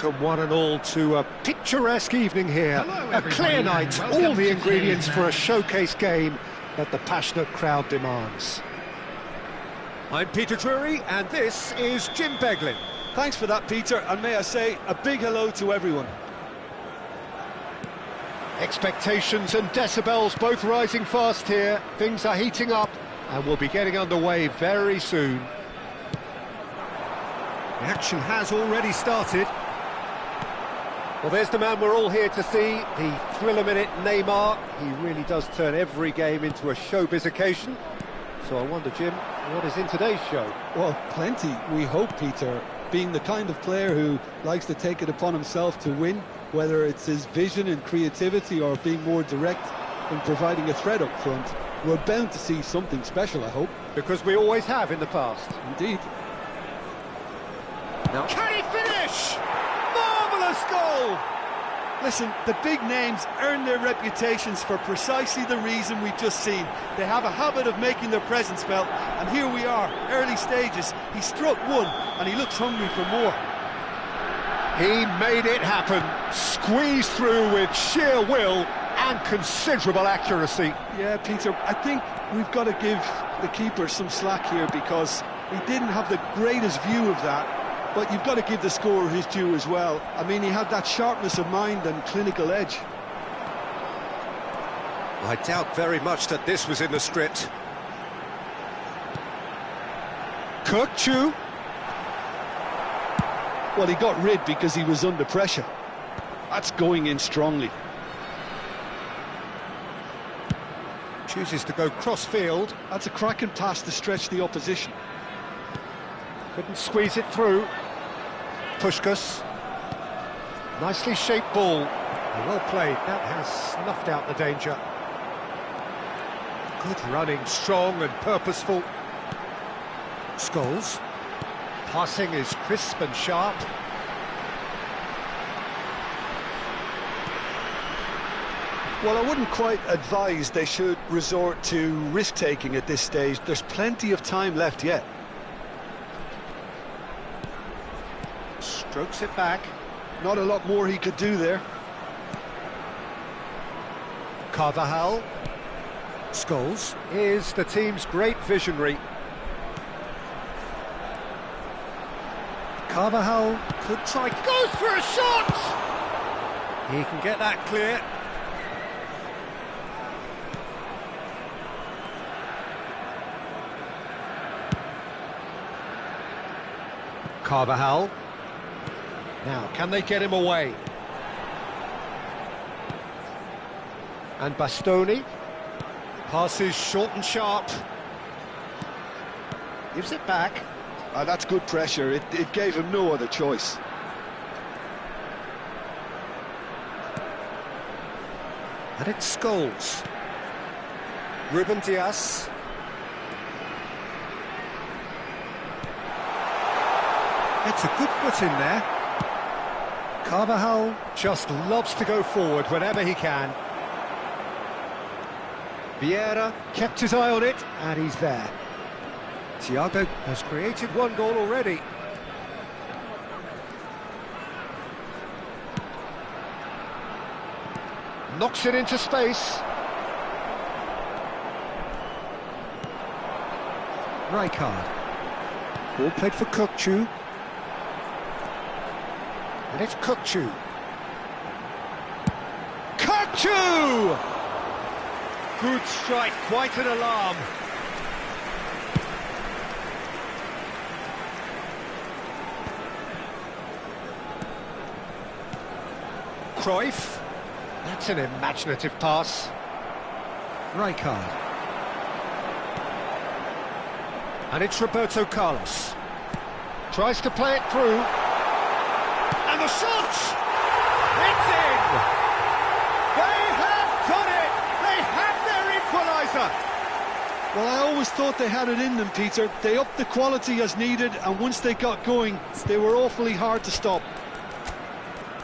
Welcome one and all to a picturesque evening here. A clear night, all the ingredients for a showcase game that the passionate crowd demands. I'm Peter Drury and this is Jim Beglin. Thanks for that, Peter, and may I say a big hello to everyone. Expectations and decibels both rising fast here. Things are heating up and we'll be getting underway very soon. The action has already started. Well, there's the man we're all here to see, the thriller-minute Neymar. He really does turn every game into a showbiz occasion. So I wonder, Jim, what is in today's show? Well, plenty, we hope, Peter. Being the kind of player who likes to take it upon himself to win, whether it's his vision and creativity or being more direct in providing a threat up front, we're bound to see something special, I hope. Because we always have in the past. Indeed. Now, can he finish? Marvellous goal! Listen, the big names earn their reputations for precisely the reason we've just seen. They have a habit of making their presence felt, and here we are, early stages. He struck one, and he looks hungry for more. He made it happen, squeezed through with sheer will and considerable accuracy. Yeah, Peter, I think we've got to give the keeper some slack here because he didn't have the greatest view of that. But you've got to give the scorer his due as well. I mean, he had that sharpness of mind and clinical edge. I doubt very much that this was in the script. Chu. Well, he got rid because he was under pressure. That's going in strongly. Chooses to go cross-field. That's a cracking pass to stretch the opposition. Couldn't squeeze it through. Puskás. Nicely shaped ball. Well played. That has snuffed out the danger. Good running, strong and purposeful. Scholes. Passing is crisp and sharp. Well, I wouldn't quite advise they should resort to risk-taking at this stage. There's plenty of time left yet. Strokes it back. Not a lot more he could do there. Carvajal. Scholes is the team's great visionary. Carvajal could try, goes for a shot! He can get that clear. Carvajal. Now, can they get him away? And Bastoni passes short and sharp. Gives it back. That's good pressure. It gave him no other choice. And it's Scholes. Ruben Dias. It's a good foot in there. Carvajal just loves to go forward whenever he can. Vieira kept his eye on it, and he's there. Thiago has created one goal already. Knocks it into space. Rijkaard. Ball played for Chu. And it's Chu. Good strike, quite an alarm. Cruyff. That's an imaginative pass. Rijkaard. And it's Roberto Carlos. Tries to play it through. And the shot! It's in! They have done it! They have their equaliser! Well, I always thought they had it in them, Peter. They upped the quality as needed, and once they got going, they were awfully hard to stop.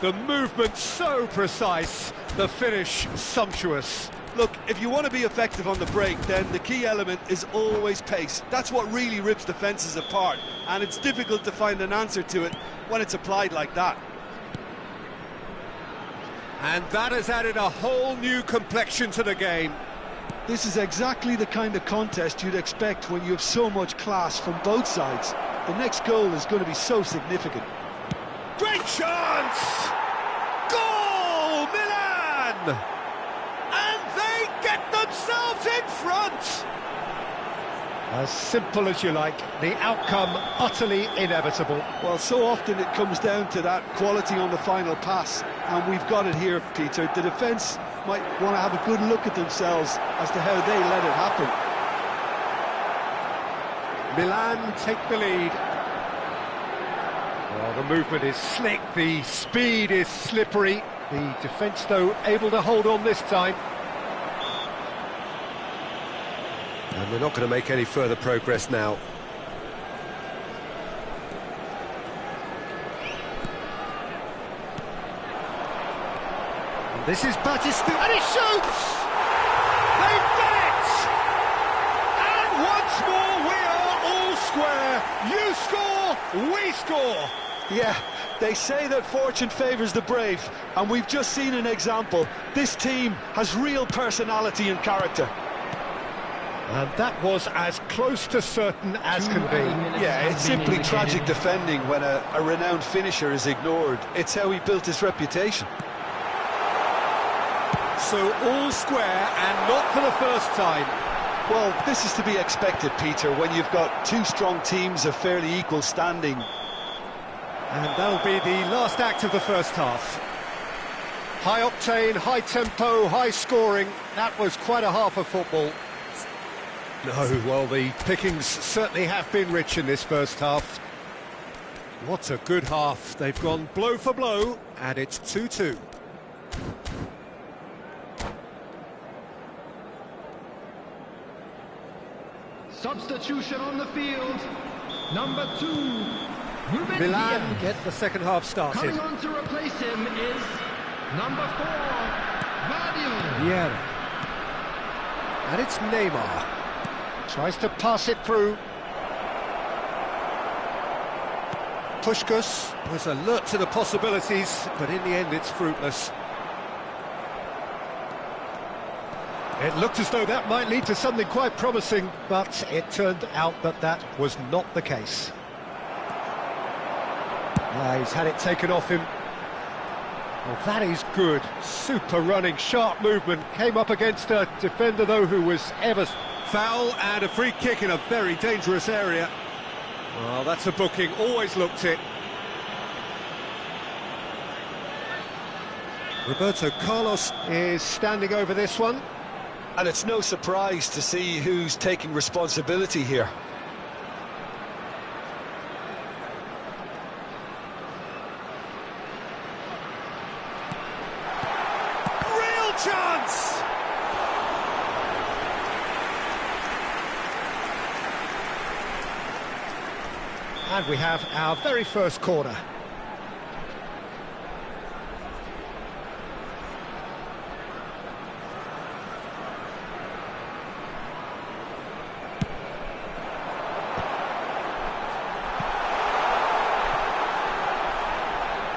The movement so precise, the finish sumptuous. Look, if you want to be effective on the break, then the key element is always pace. That's what really rips defences apart, and it's difficult to find an answer to it when it's applied like that. And that has added a whole new complexion to the game. This is exactly the kind of contest you'd expect when you have so much class from both sides. The next goal is going to be so significant. Great chance! Goal, Milan! And they get themselves in front! As simple as you like, the outcome utterly inevitable. Well, so often it comes down to that quality on the final pass, and we've got it here, Peter. The defence might want to have a good look at themselves as to how they let it happen. Milan take the lead. Well, the movement is slick, the speed is slippery. The defence, though, able to hold on this time. And they're not going to make any further progress now. And this is Battistu, and he shoots! They've done it! And once more we are all square. You score, we score. Yeah, they say that fortune favours the brave, and we've just seen an example. This team has real personality and character. And that was as close to certain as can be. Yeah, it's simply tragic defending when a renowned finisher is ignored. It's how he built his reputation. So all square, and not for the first time. Well, this is to be expected, Peter, when you've got two strong teams of fairly equal standing. And that'll be the last act of the first half. High octane, high tempo, high scoring. That was quite a half of football. No, well, the pickings certainly have been rich in this first half. What a good half. They've gone blow for blow, and it's 2-2. Substitution on the field. Number 2, Milan get the second half started. Coming on to replace him is number 4, Vadio. Yeah. And it's Neymar. Tries to pass it through. Puskás was alert to the possibilities, but in the end it's fruitless. It looked as though that might lead to something quite promising, but it turned out that that was not the case. Yeah, he's had it taken off him. Well, that is good. Super running, sharp movement. Came up against a defender, though, who was ever... Foul and a free kick in a very dangerous area. Well, that's a booking, always looked it. Roberto Carlos is standing over this one. And it's no surprise to see who's taking responsibility here. Real chance! And we have our very first corner.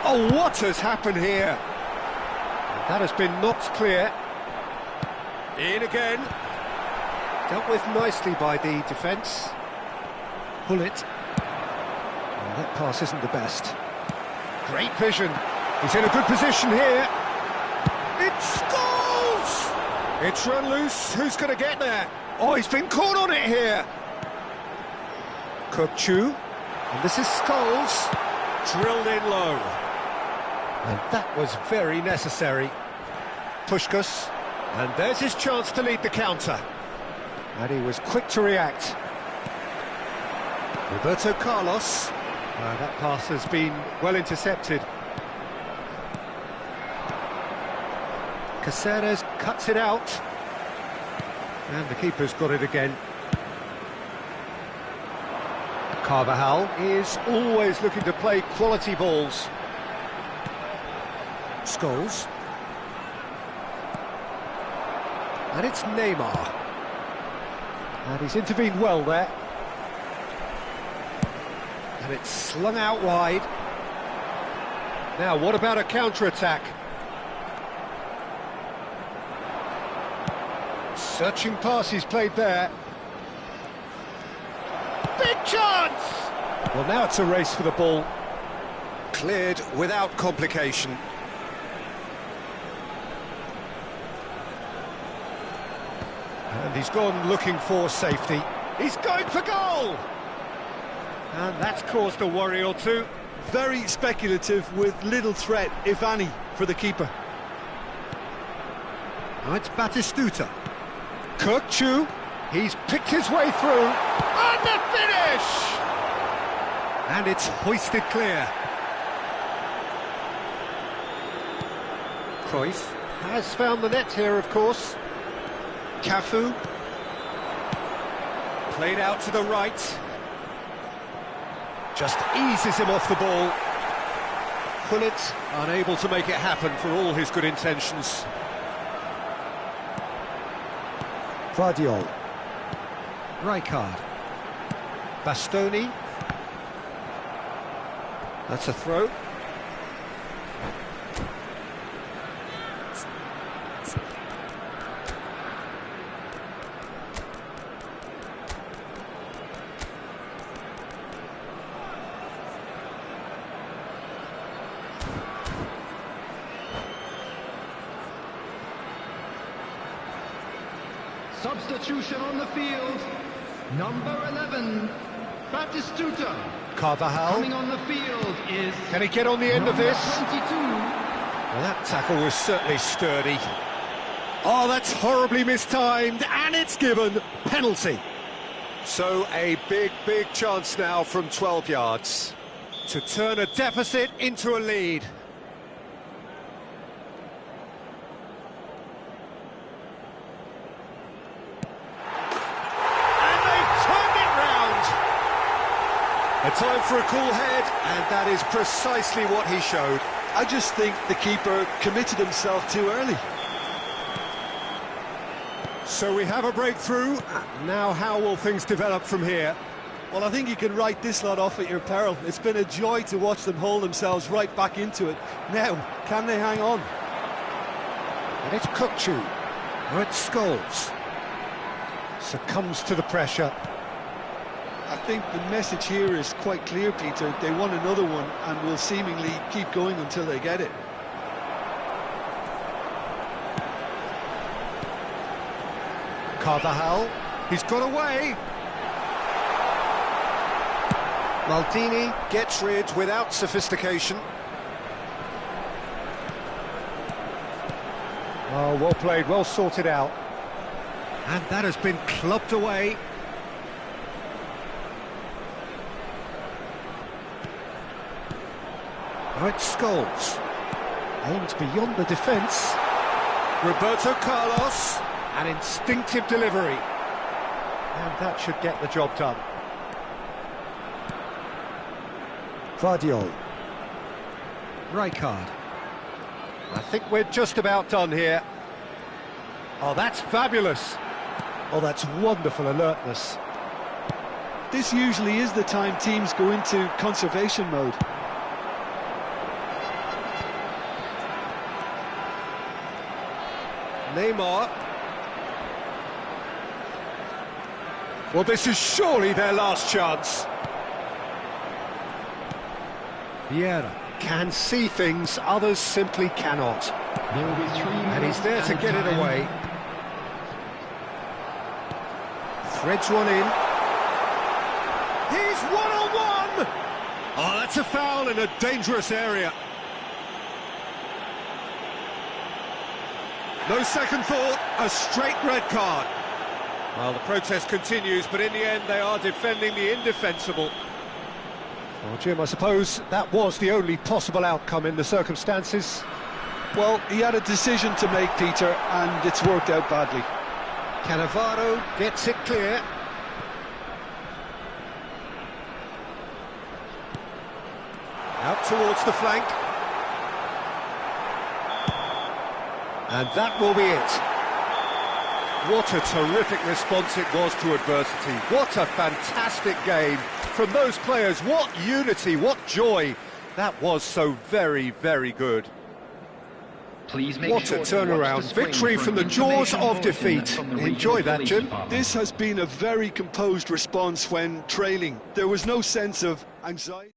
Oh, what has happened here? That has been knocked clear. In again. Dealt with nicely by the defence. Pull it. That pass isn't the best. Great vision. He's in a good position here. It scores! It's run loose. Who's going to get there? Oh, he's been caught on it here. Kökçü. And this is Scholes. Drilled in low. And that was very necessary. Puskás. And there's his chance to lead the counter. And he was quick to react. Roberto Carlos. That pass has been well intercepted. Caceres cuts it out. And the keeper's got it again. Carvajal is always looking to play quality balls. Scholes. And it's Neymar. And he's intervened well there. And it's slung out wide. Now, what about a counter-attack? Searching passes played there. Big chance! Well, now it's a race for the ball. Cleared without complication. And he's gone looking for safety. He's going for goal! And that's caused a worry or two. Very speculative with little threat, if any, for the keeper. Now it's Batistuta. Kirkchu, he's picked his way through. And the finish! And it's hoisted clear. Cruyff has found the net here, of course. Cafu. Played out to the right. Just eases him off the ball. Gullit unable to make it happen for all his good intentions. Vardiol. Rijkaard. Bastoni. That's a throw. Substitution on the field. Number 11, Batistuta. Carvajal. Coming on the field is... Can he get on the end of this? 22. Well, that tackle was certainly sturdy. Oh, that's horribly mistimed, and it's given. Penalty. So a big chance now from 12 yards to turn a deficit into a lead. A time for a cool head, and that is precisely what he showed. I just think the keeper committed himself too early. So we have a breakthrough. Now how will things develop from here? Well, I think you can write this lot off at your peril. It's been a joy to watch them hold themselves right back into it. Now, can they hang on? And it's Kirkchu. Or it's Scholes. Succumbs to the pressure. I think the message here is quite clear, Peter. They want another one and will seemingly keep going until they get it. Carvajal, he's got away. Maldini gets rid without sophistication. Oh, well played, well sorted out. And that has been clubbed away. Now it's Scholes. Aimed beyond the defence. Roberto Carlos. An instinctive delivery. And that should get the job done. Vardiol. Rijkaard. I think we're just about done here. Oh, that's fabulous. Oh, that's wonderful alertness. This usually is the time teams go into conservation mode. Neymar. Well, this is surely their last chance. Vieira can see things others simply cannot. There will be 3 And he's there to minutes get it added time. away. Threads one in. He's one-on-one! Oh, that's a foul in a dangerous area. No second thought, a straight red card. Well, the protest continues, but in the end they are defending the indefensible. Well, Jim, I suppose that was the only possible outcome in the circumstances. Well, he had a decision to make, Peter, and it's worked out badly. Cannavaro gets it clear. Out towards the flank. And that will be it. What a terrific response it was to adversity. What a fantastic game from those players. What unity, what joy. That was so very, very good. Please make What a sure to watch the turnaround. screen Victory for from the jaws information of bulletin defeat. from the regional Enjoy that, police Jim. department. This has been a very composed response when trailing. There was no sense of anxiety.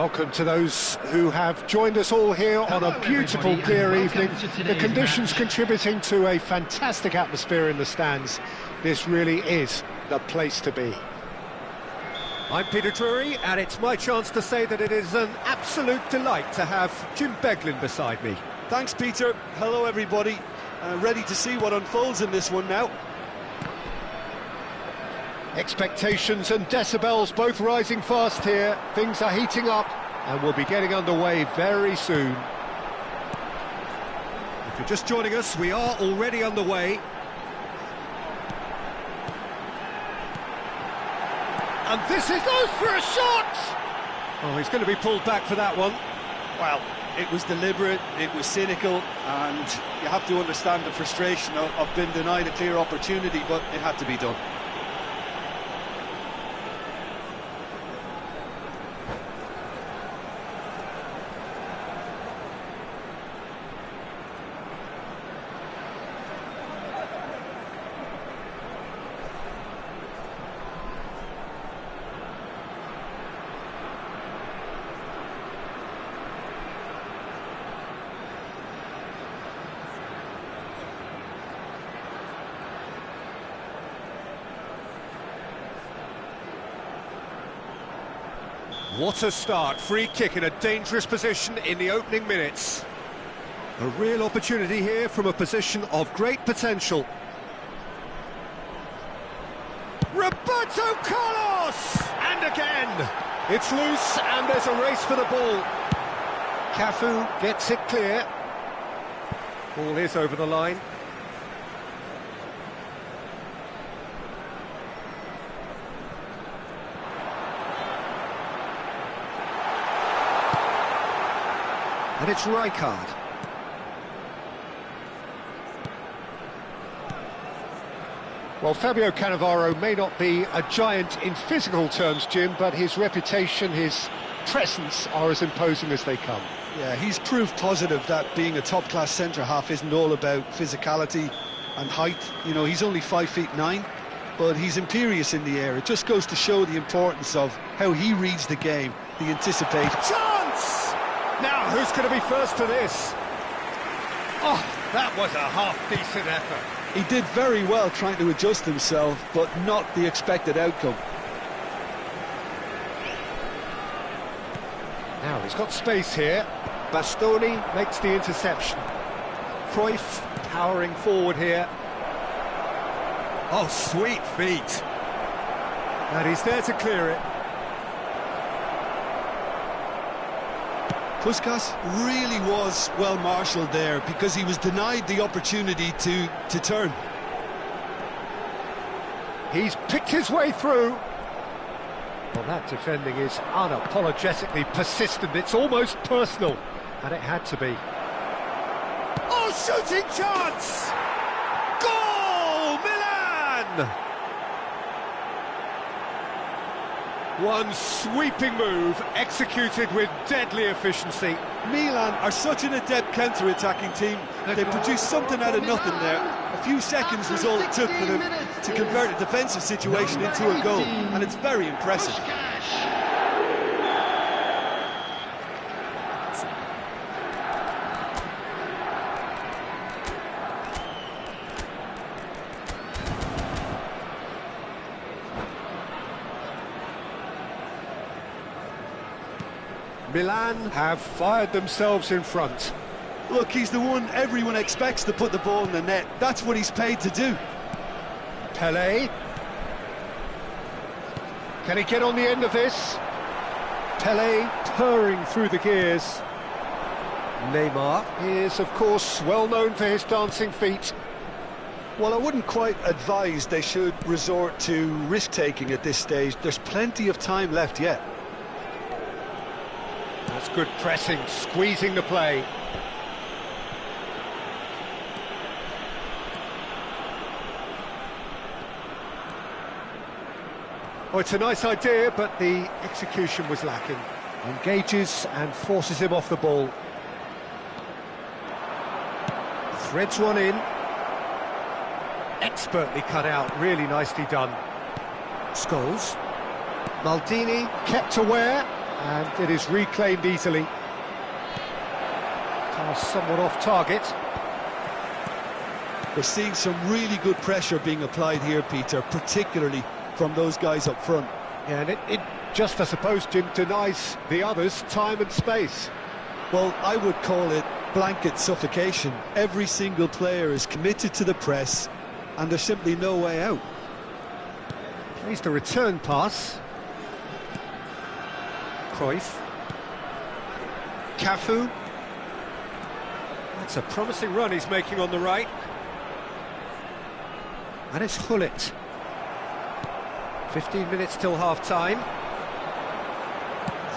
Welcome to those who have joined us all here on a beautiful, everybody, clear and evening. welcome to The today's conditions match. contributing to a fantastic atmosphere in the stands. This really is the place to be. I'm Peter Drury, and it's my chance to say that it is an absolute delight to have Jim Beglin beside me. Thanks, Peter. Hello, everybody. Ready to see what unfolds in this one now. Expectations and decibels both rising fast here. Things are heating up, and we'll be getting underway very soon. If you're just joining us, we are already underway. And this is goes for a shot! Oh, he's going to be pulled back for that one. Well, it was deliberate, it was cynical, and you have to understand the frustration of being denied a clear opportunity, but it had to be done. What a start, free kick in a dangerous position in the opening minutes. A real opportunity here from a position of great potential. Roberto Carlos! And again! It's loose and there's a race for the ball. Cafu gets it clear. Ball is over the line. And it's Rijkaard. Well, Fabio Cannavaro may not be a giant in physical terms, Jim, but his reputation, his presence are as imposing as they come. Yeah, he's proof positive that being a top-class centre-half isn't all about physicality and height. You know, he's only 5'9", but he's imperious in the air. It just goes to show the importance of how he reads the game, the anticipation. Chance! Now, who's going to be first to this? Oh, that was a half-decent effort. He did very well trying to adjust himself, but not the expected outcome. Now he's got space here. Bastoni makes the interception. Cruyff powering forward here. Oh, sweet feet. And he's there to clear it. Puskás really was well marshalled there because he was denied the opportunity to turn. He's picked his way through. Well, that defending is unapologetically persistent. It's almost personal, and it had to be. Oh, shooting chance! Goal, Milan! One sweeping move, executed with deadly efficiency. Milan are such an adept counter-attacking team. They produced something out of nothing there. A few seconds was all it took for them to convert a defensive situation into a goal, and it's very impressive. Milan have fired themselves in front. Look, he's the one everyone expects to put the ball in the net. That's what he's paid to do. Pelé. Can he get on the end of this? Pelé purring through the gears. Neymar is, of course, well known for his dancing feet. Well, I wouldn't quite advise they should resort to risk-taking at this stage. There's plenty of time left yet. That's good pressing, squeezing the play. Oh, it's a nice idea, but the execution was lacking. Engages and forces him off the ball. Threads one in. Expertly cut out, really nicely done. Scholes. Maldini kept aware, and it is reclaimed easily. Pass somewhat off target. We're seeing some really good pressure being applied here, Peter, particularly from those guys up front. Yeah, and it just, I suppose, Jim, denies the others time and space. Well, I would call it blanket suffocation. Every single player is committed to the press, and there's simply no way out. Plays the return pass. Cruyff. Cafu. That's a promising run he's making on the right. And it's Gullit. 15 minutes till half-time.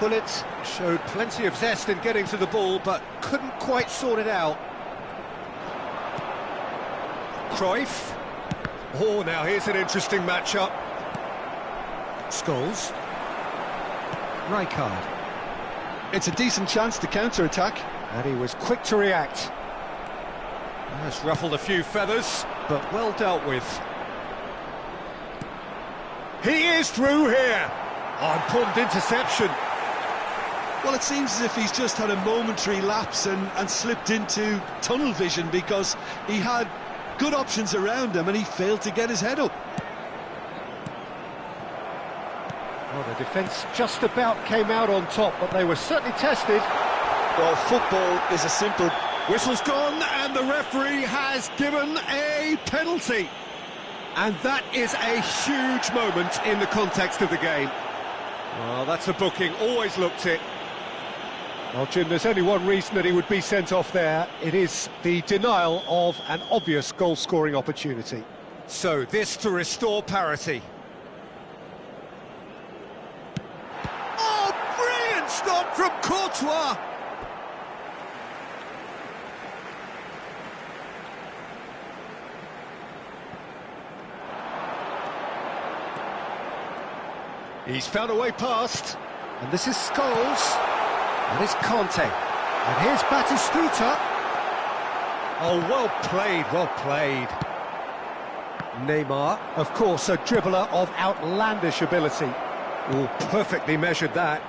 Gullit showed plenty of zest in getting to the ball, but couldn't quite sort it out. Cruyff. Oh, now here's an interesting matchup. Scholes. Rijkaard. It's a decent chance to counter-attack. And he was quick to react. Has ruffled a few feathers, but well dealt with. He is through here. Oh, important interception. Well, it seems as if he's just had a momentary lapse and slipped into tunnel vision because he had good options around him and he failed to get his head up. Well, the defence just about came out on top, but they were certainly tested. Well, football is a simple... Whistle's gone, and the referee has given a penalty. And that is a huge moment in the context of the game. Well, that's a booking, always looked it. Well, Jim, there's only one reason that he would be sent off there. It is the denial of an obvious goal-scoring opportunity. So, this to restore parity. Oh, brilliant stop from Courtois! He's found a way past, and this is Scholes, and it's Conte, and here's Batistuta. Oh, well played, well played. Neymar, of course, a dribbler of outlandish ability. Oh, perfectly measured that.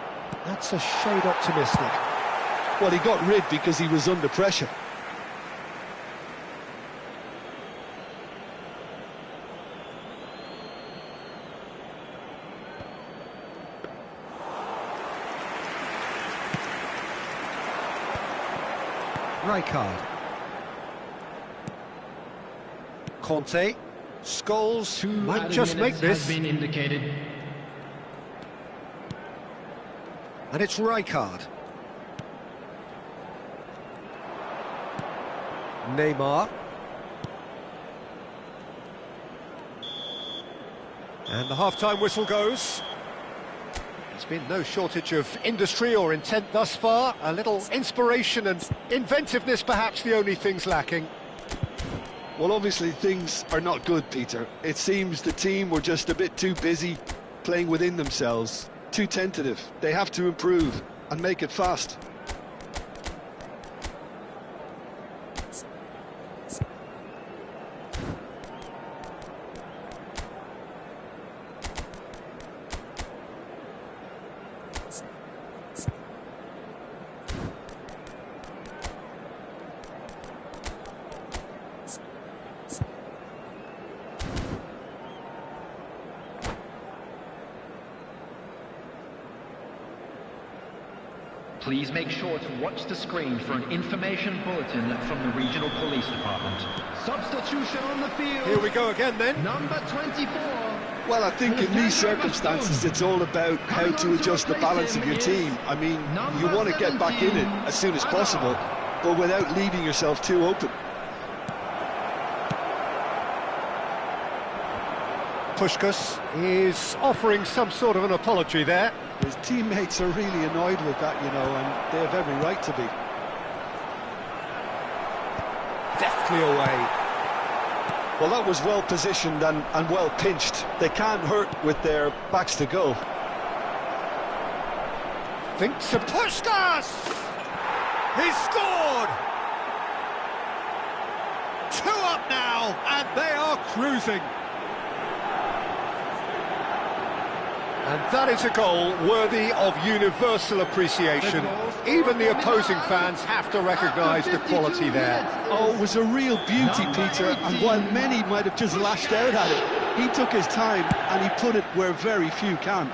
That's a shade optimistic. Well, he got rid because he was under pressure. Rijkaard. Conte. Scholes might just make this. Has been indicated. And it's Rijkaard. Neymar. And the half-time whistle goes. There's been no shortage of industry or intent thus far. A little inspiration and inventiveness, perhaps the only things lacking. Well, obviously things are not good, Peter. It seems the team were just a bit too busy playing within themselves, too tentative. They have to improve and make it fast. Please make sure to watch the screen for an information bulletin from the regional police department. Substitution on the field. Here we go again then. Number 24. Well, I think in these circumstances it's all about how to adjust the balance of your team. I mean, you want to get back in it as soon as possible, but without leaving yourself too open. Puskás is offering some sort of an apology there. His teammates are really annoyed with that, you know, and they have every right to be. Deftly away. Well, that was well positioned and well pinched. They can't hurt with their backs to goal. Thinks of Puskás! He's scored! 2 up now, and they are cruising. And that is a goal worthy of universal appreciation. Even the opposing fans have to recognise the quality there. Oh, it was a real beauty, Peter, and while many might have just lashed out at it, he took his time and he put it where very few can.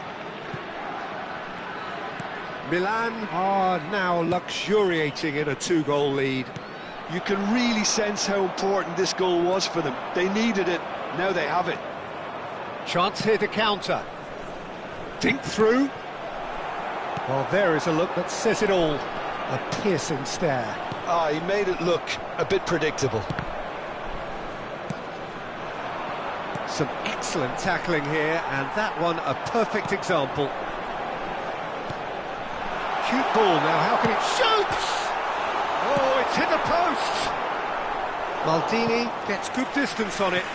Milan are now luxuriating in a 2-goal lead. You can really sense how important this goal was for them. They needed it, now they have it. Chance here to counter. Dink through. Well, there is a look that says it all. A piercing stare. Ah, he made it look a bit predictable. Some excellent tackling here, and that one a perfect example. Cute ball now, how can it shoot? Oh, it's hit the post. Maldini gets good distance on it.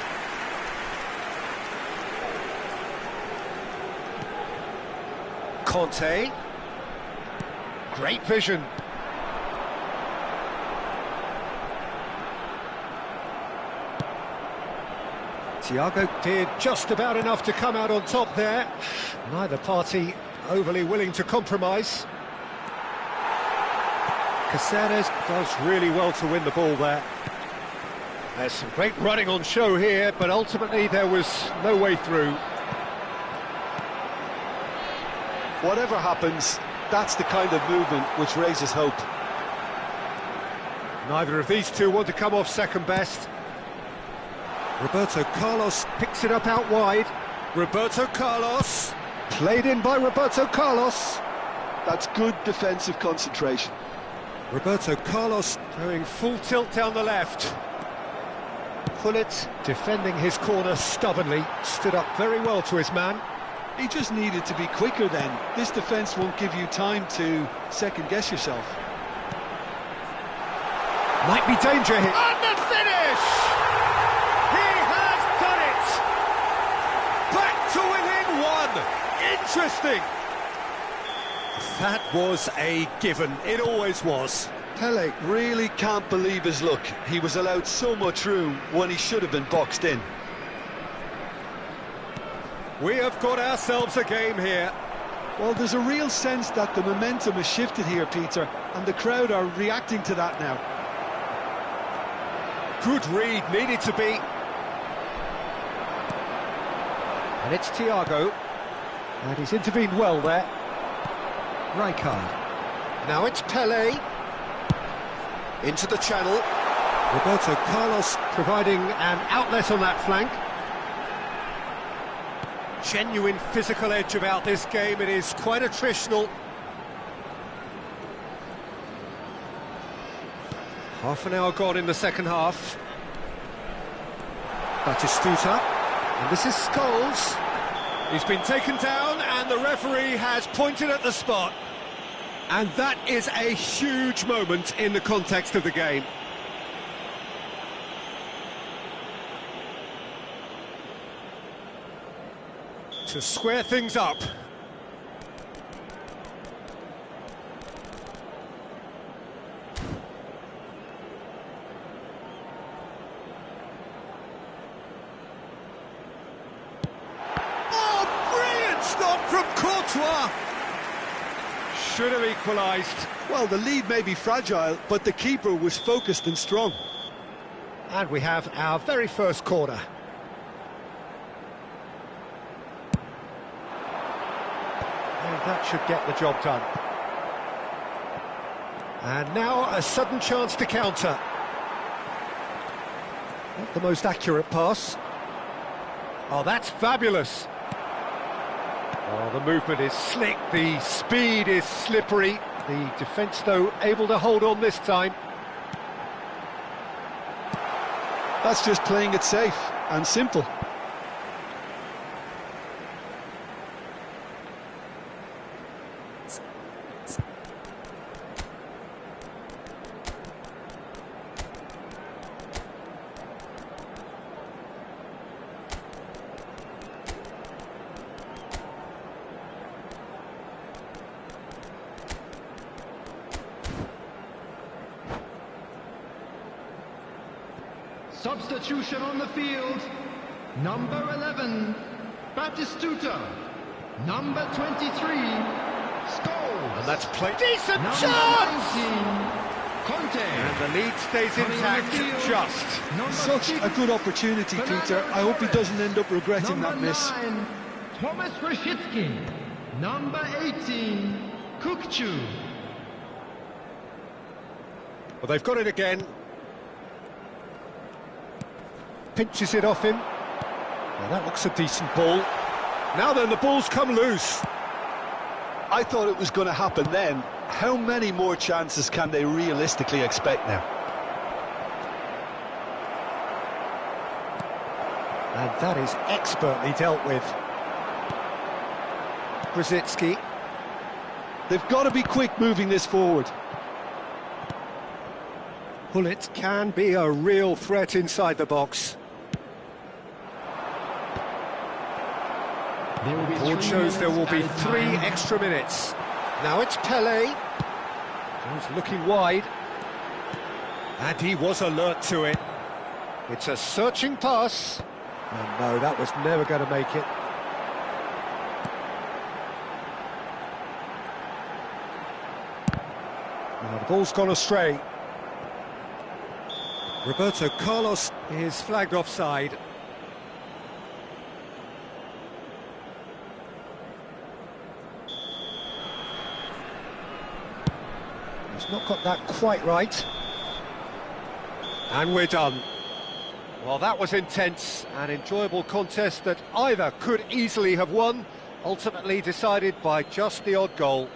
Conte. Great vision. Thiago did just about enough to come out on top there. Neither party overly willing to compromise. Caceres does really well to win the ball there. There's some great running on show here, but ultimately there was no way through. Whatever happens, that's the kind of movement which raises hope. Neither of these two want to come off second best. Roberto Carlos picks it up out wide. Roberto Carlos, played in by Roberto Carlos. That's good defensive concentration. Roberto Carlos going full tilt down the left. Pullet defending his corner stubbornly, stood up very well to his man. He just needed to be quicker then. This defence won't give you time to second-guess yourself. Might be danger here. And the finish! He has done it! Back to within 1! Interesting! That was a given. It always was. Pele really can't believe his luck. He was allowed so much room when he should have been boxed in. We have got ourselves a game here. Well, there's a real sense that the momentum has shifted here, Peter, and the crowd are reacting to that now. Good read, needed to be. And it's Thiago. And he's intervened well there. Rijkaard. Now it's Pele. Into the channel. Roberto Carlos providing an outlet on that flank. Genuine physical edge about this game. It is quite attritional. Half an hour gone in the second half. Batistuta. And this is Scholes. He's been taken down and the referee has pointed at the spot. And that is a huge moment in the context of the game. To square things up. Oh, brilliant stop from Courtois! Should have equalised. Well, the lead may be fragile, but the keeper was focused and strong. And we have our very first corner. And that should get the job done. And now a sudden chance to counter. Not the most accurate pass. Oh, that's fabulous. Oh, the movement is slick, the speed is slippery. The defence, though, able to hold on this time. That's just playing it safe and simple. Substitution on the field. Number 11, Batistuta. Number 23, Scholes. And that's played. Decent Number chance! 19, Conte. And the lead stays intact, just. Number Such 6, a good opportunity, Peter. I hope he doesn't end up regretting that miss. Number 9, Thomas Rashitsky. Number 18, Kukcu. Well, they've got it again. Pinches it off him. Now that looks a decent ball. Now then, the ball's come loose. I thought it was going to happen then. How many more chances can they realistically expect now? And that is expertly dealt with. Brzezinski. They've got to be quick moving this forward. Hullet can be a real threat inside the box. Board shows there will be 3 extra minutes. Now it's Pele. He's looking wide. And he was alert to it. It's a searching pass. And no, that was never going to make it. Now the ball's gone astray. Roberto Carlos is flagged offside. He's not got that quite right. And we're done. Well, that was intense, an enjoyable contest that either could easily have won, ultimately decided by just the odd goal.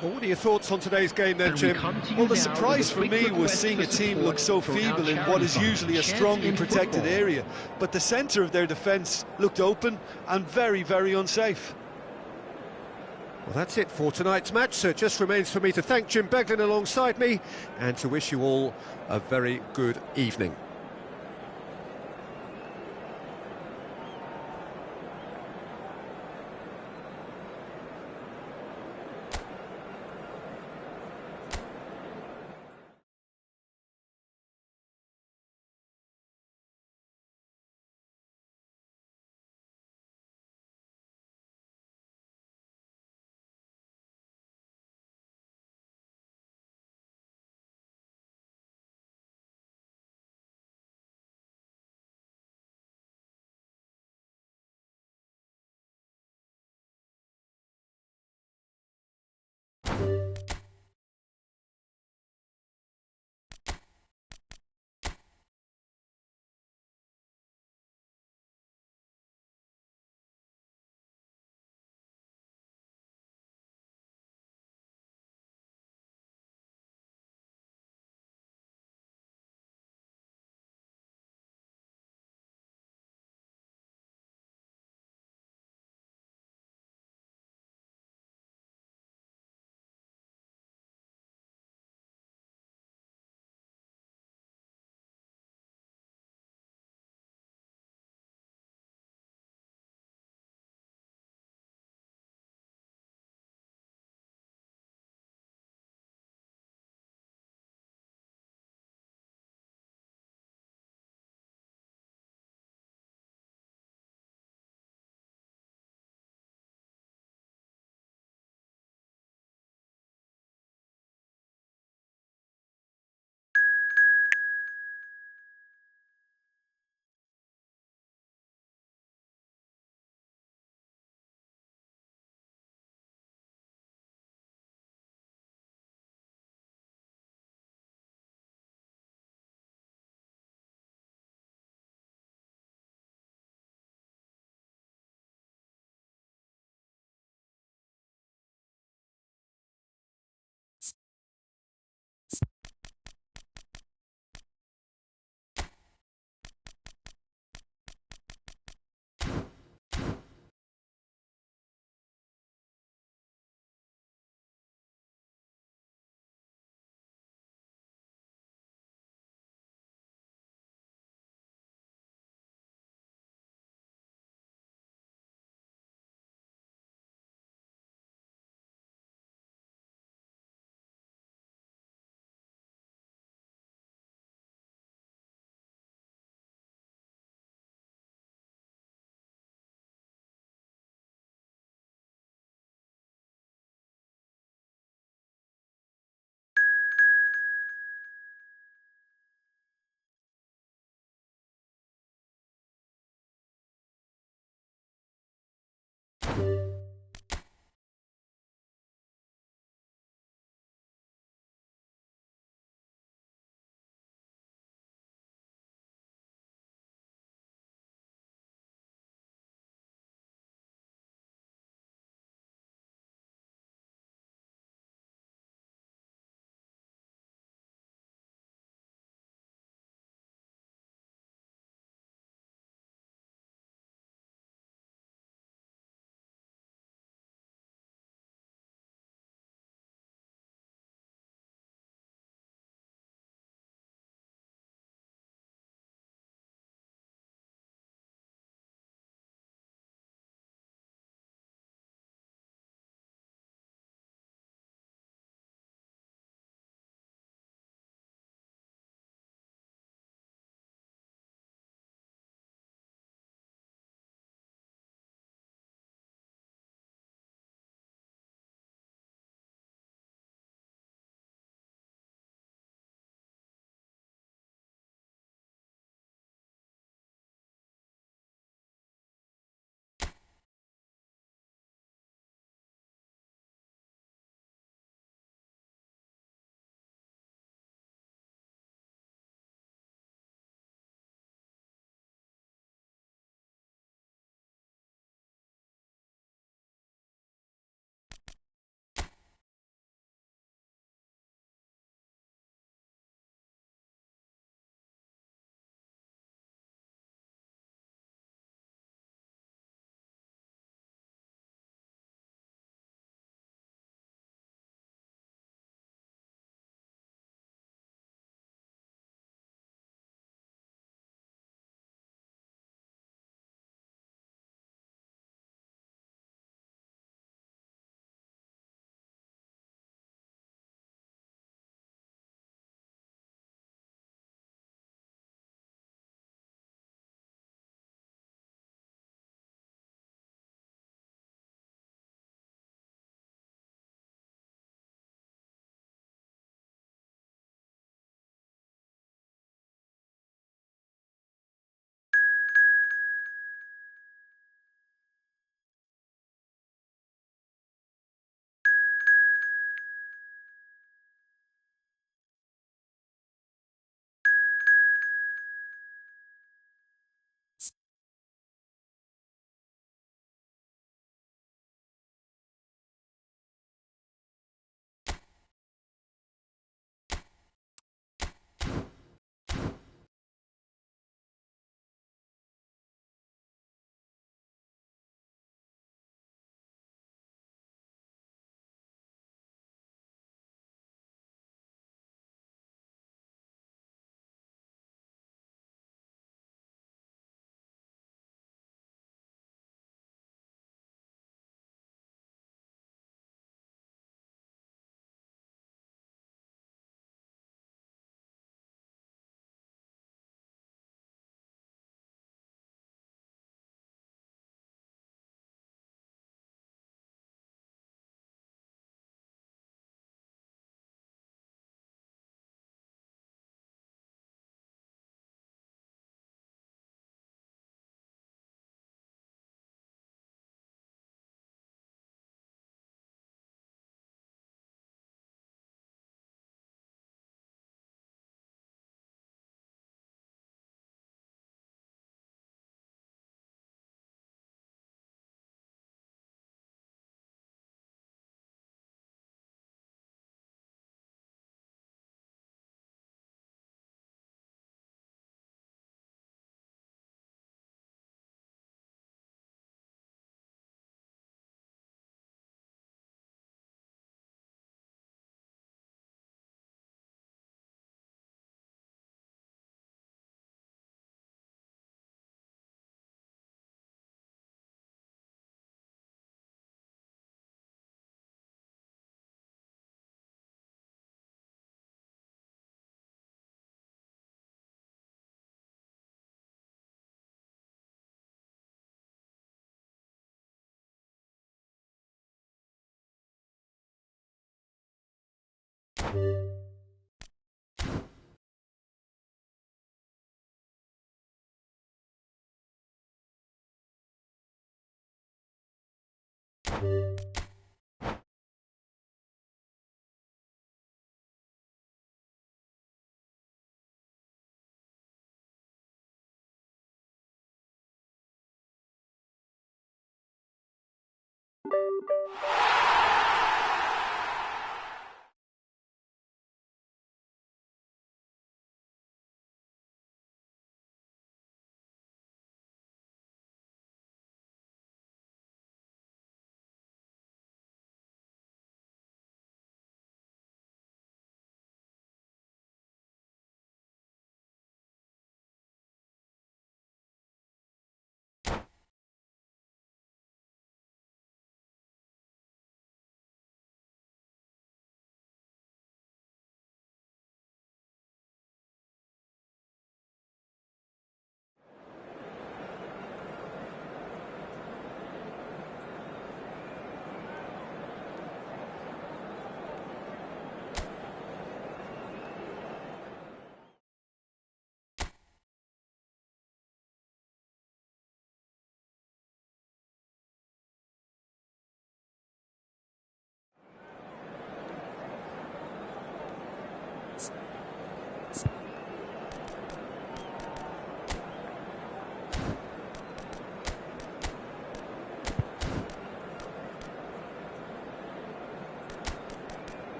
Well, what are your thoughts on today's game then, Jim? Well, the surprise for me was seeing a team look so feeble in what is usually a strongly protected area. But the centre of their defence looked open and very, very unsafe. Well, that's it for tonight's match, so it just remains for me to thank Jim Beglin alongside me and to wish you all a very good evening.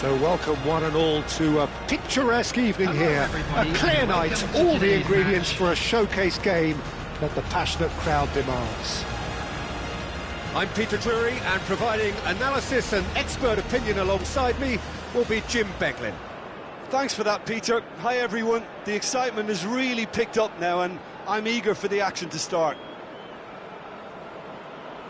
So welcome one and all to a picturesque evening here. A clear night, all the ingredients for a showcase game that the passionate crowd demands. I'm Peter Drury, and providing analysis and expert opinion alongside me will be Jim Beglin. Thanks for that, Peter. Hi, everyone. The excitement has really picked up now, and I'm eager for the action to start.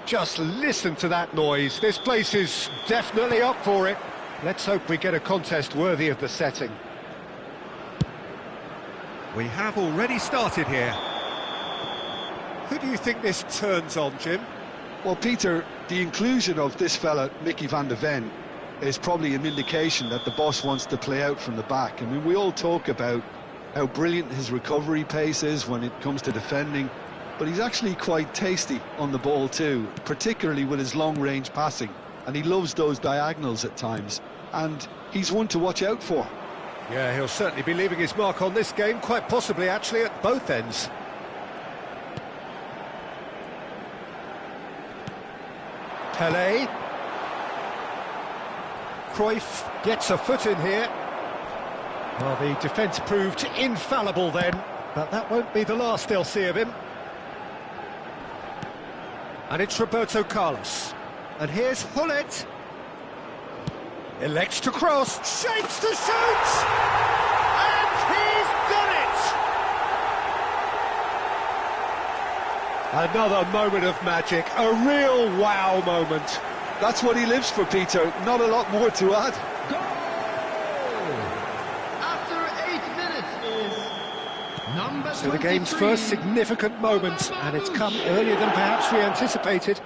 Just listen to that noise. This place is definitely up for it. Let's hope we get a contest worthy of the setting. We have already started here. Who do you think this turns on, Jim? Well, Peter, the inclusion of this fella, Mickey van de Ven, is probably an indication that the boss wants to play out from the back. I mean, we all talk about how brilliant his recovery pace is when it comes to defending, but he's actually quite tasty on the ball too, particularly with his long-range passing, and he loves those diagonals at times, and he's one to watch out for. Yeah, he'll certainly be leaving his mark on this game, quite possibly actually at both ends. Pelé. Cruyff gets a foot in here. Well, the defence proved infallible then, but that won't be the last they'll see of him. And it's Roberto Carlos. And here's Hullet. Elects to cross, shapes to shoot! And he's done it! Another moment of magic, a real wow moment. That's what he lives for, Peter. Not a lot more to add. Goal! After 8 minutes is number So the game's 23. first significant moment, and it's come earlier than perhaps we anticipated.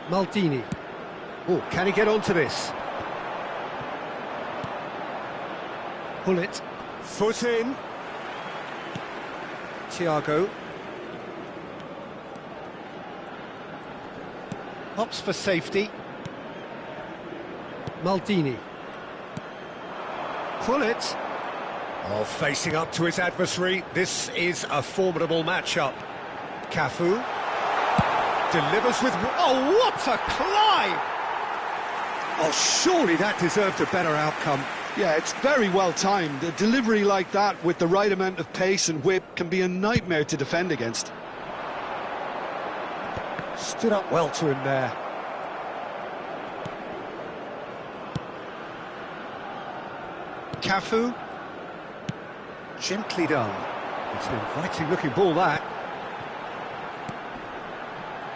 Maldini. Oh, can he get onto this? Hullet. Foot in. Thiago. Hops for safety. Maldini. Hullet. Oh, facing up to his adversary. This is a formidable matchup. Cafu. Delivers with... Oh, what a climb! Oh, surely that deserved a better outcome. Yeah, it's very well timed. A delivery like that with the right amount of pace and whip can be a nightmare to defend against. Stood up well to him there. Cafu. Gently done. It's an inviting looking ball, that.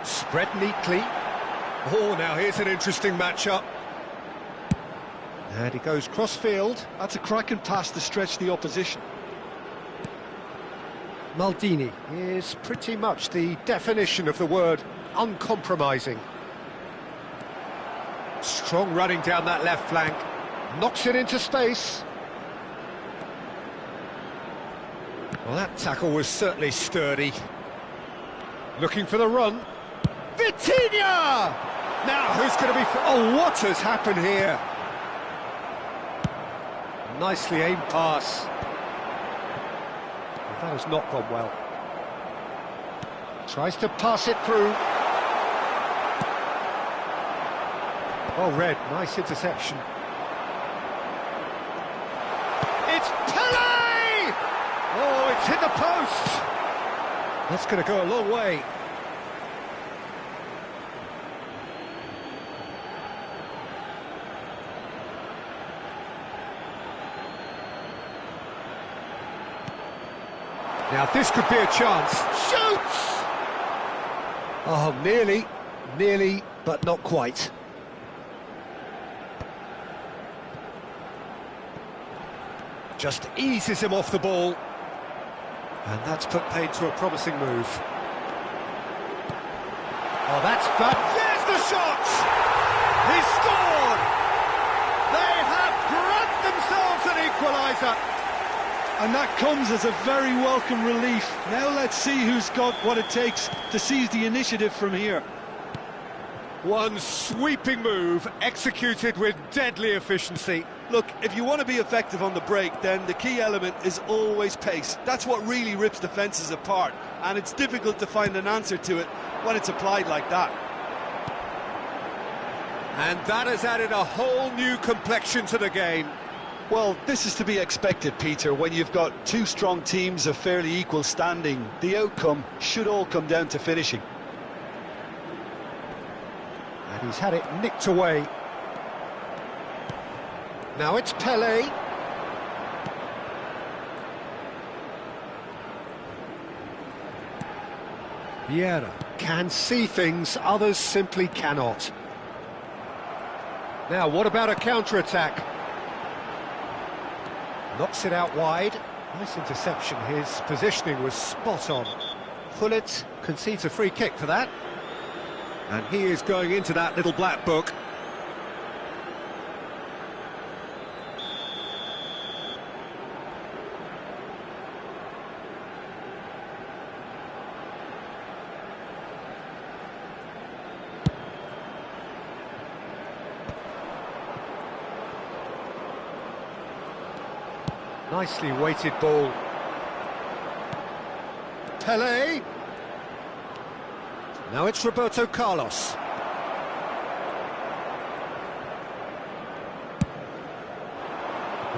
Spread neatly. Oh, now here's an interesting matchup. And he goes cross-field. That's a cracking pass to stretch the opposition. Maldini is pretty much the definition of the word uncompromising. Strong running down that left flank. Knocks it into space. Well, that tackle was certainly sturdy. Looking for the run. Vitinha! Now, who's going to be... Oh, what has happened here? Nicely aimed pass. That has not gone well. Tries to pass it through. Well read, nice interception. It's Pele! Oh, it's hit the post! That's going to go a long way. Now this could be a chance. Shoots! Oh, nearly, but not quite. Just eases him off the ball. And that's put paid to a promising move. Oh, that's fun. There's the shot! He scored! They have grabbed themselves an equaliser. And that comes as a very welcome relief. Now let's see who's got what it takes to seize the initiative from here. One sweeping move, executed with deadly efficiency. Look, if you want to be effective on the break, then the key element is always pace. That's what really rips defences apart, and it's difficult to find an answer to it when it's applied like that. And that has added a whole new complexion to the game. Well, this is to be expected, Peter. When you've got two strong teams of fairly equal standing, the outcome should all come down to finishing. And he's had it nicked away. Now it's Pele. Vieira can see things others simply cannot. Now, what about a counter-attack? Knocks it out wide. Nice interception. His positioning was spot on. Hullet concedes a free kick for that. And he is going into that little black book. Nicely weighted ball. Pele. Now it's Roberto Carlos.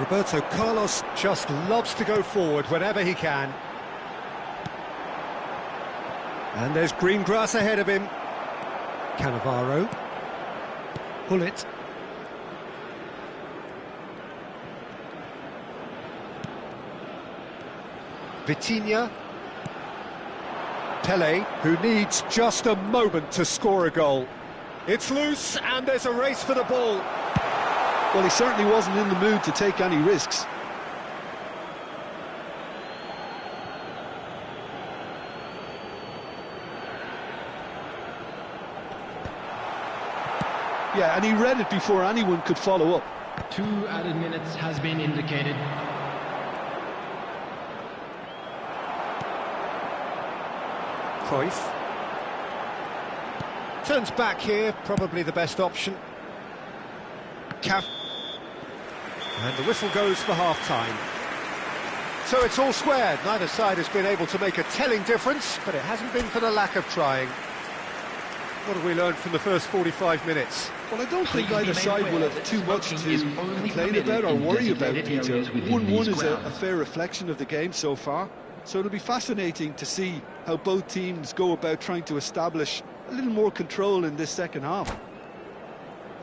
Roberto Carlos just loves to go forward whenever he can. And there's green grass ahead of him. Cannavaro. Bullet. Vitinha. Pele, who needs just a moment to score a goal. It's loose, and there's a race for the ball. Well, he certainly wasn't in the mood to take any risks. Yeah, and he read it before anyone could follow up. 2 added minutes has been indicated. Cruyff. Turns back here, probably the best option. Caf. And the whistle goes for half-time. So it's all squared. Neither side has been able to make a telling difference, but it hasn't been for the lack of trying. What have we learned from the first 45 minutes? Well, I don't think either side will have too much to complain about or worry about, Peter. 1-1 is a fair reflection of the game so far. So it'll be fascinating to see how both teams go about trying to establish a little more control in this second half.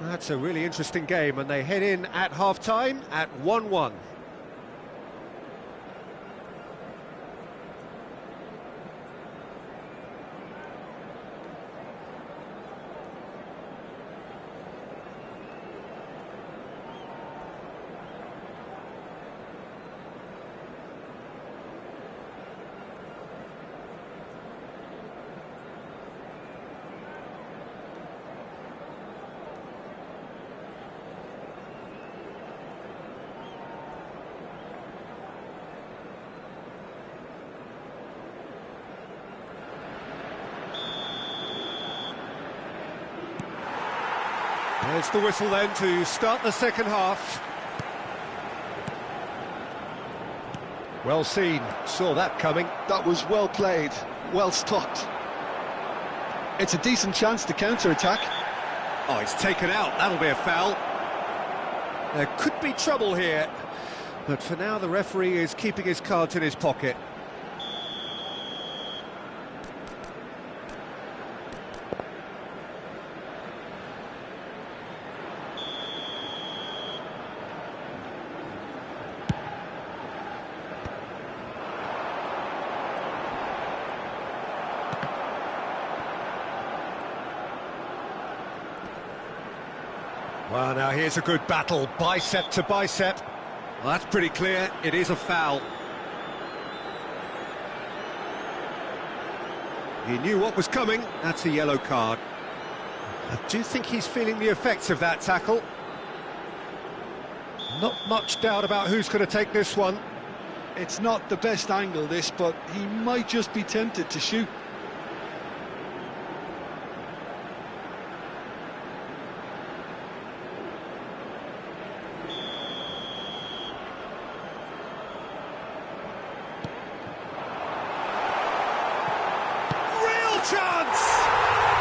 That's a really interesting game, and they head in at half-time at 1-1. There's the whistle then to start the second half. Well seen, saw that coming. That was well played, well stopped. It's a decent chance to counter-attack. Oh, he's taken out, that'll be a foul. There could be trouble here, but for now the referee is keeping his cards in his pocket. Well, now here's a good battle, bicep to bicep. Well, that's pretty clear, it is a foul. He knew what was coming, that's a yellow card. I do think he's feeling the effects of that tackle. Not much doubt about who's going to take this one. It's not the best angle, this, but he might just be tempted to shoot. Chance!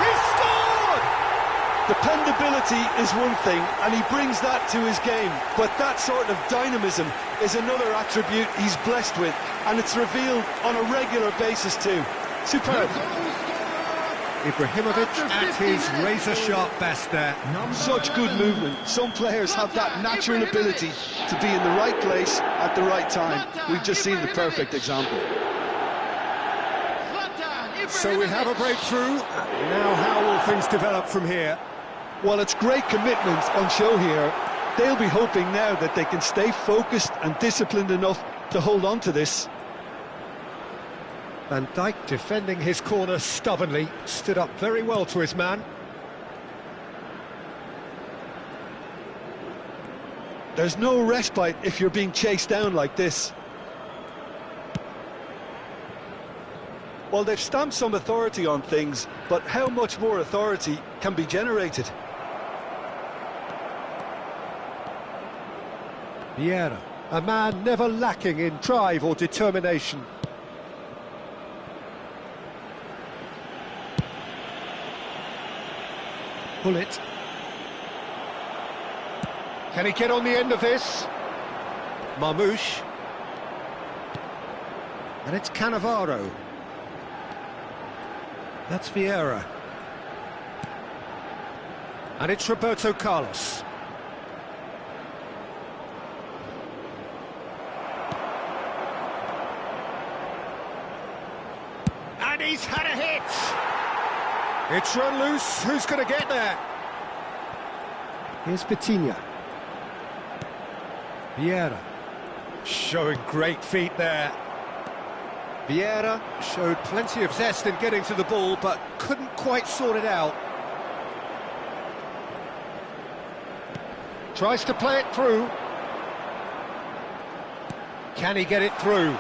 He scored! Dependability is one thing, and he brings that to his game, but that sort of dynamism is another attribute he's blessed with, and it's revealed on a regular basis too. Superb. Ibrahimovic at his razor-sharp best there. Such good movement. Some players have that natural ability to be in the right place at the right time. We've just seen the perfect example. So we have a breakthrough. Now how will things develop from here? Well, it's great commitment on show here. They'll be hoping now that they can stay focused and disciplined enough to hold on to this. Van Dijk defending his corner stubbornly, stood up very well to his man. There's no respite if you're being chased down like this. Well, they've stamped some authority on things, but how much more authority can be generated? Vieira, a man never lacking in drive or determination. Bullet. Can he get on the end of this? Marmouche. And it's Cannavaro. That's Vieira. And it's Roberto Carlos. And he's had a hit! It's run loose, who's going to get there? Here's Vitinha. Vieira. Showing great feet there. Vieira showed plenty of zest in getting to the ball, but couldn't quite sort it out. Tries to play it through. Can he get it through?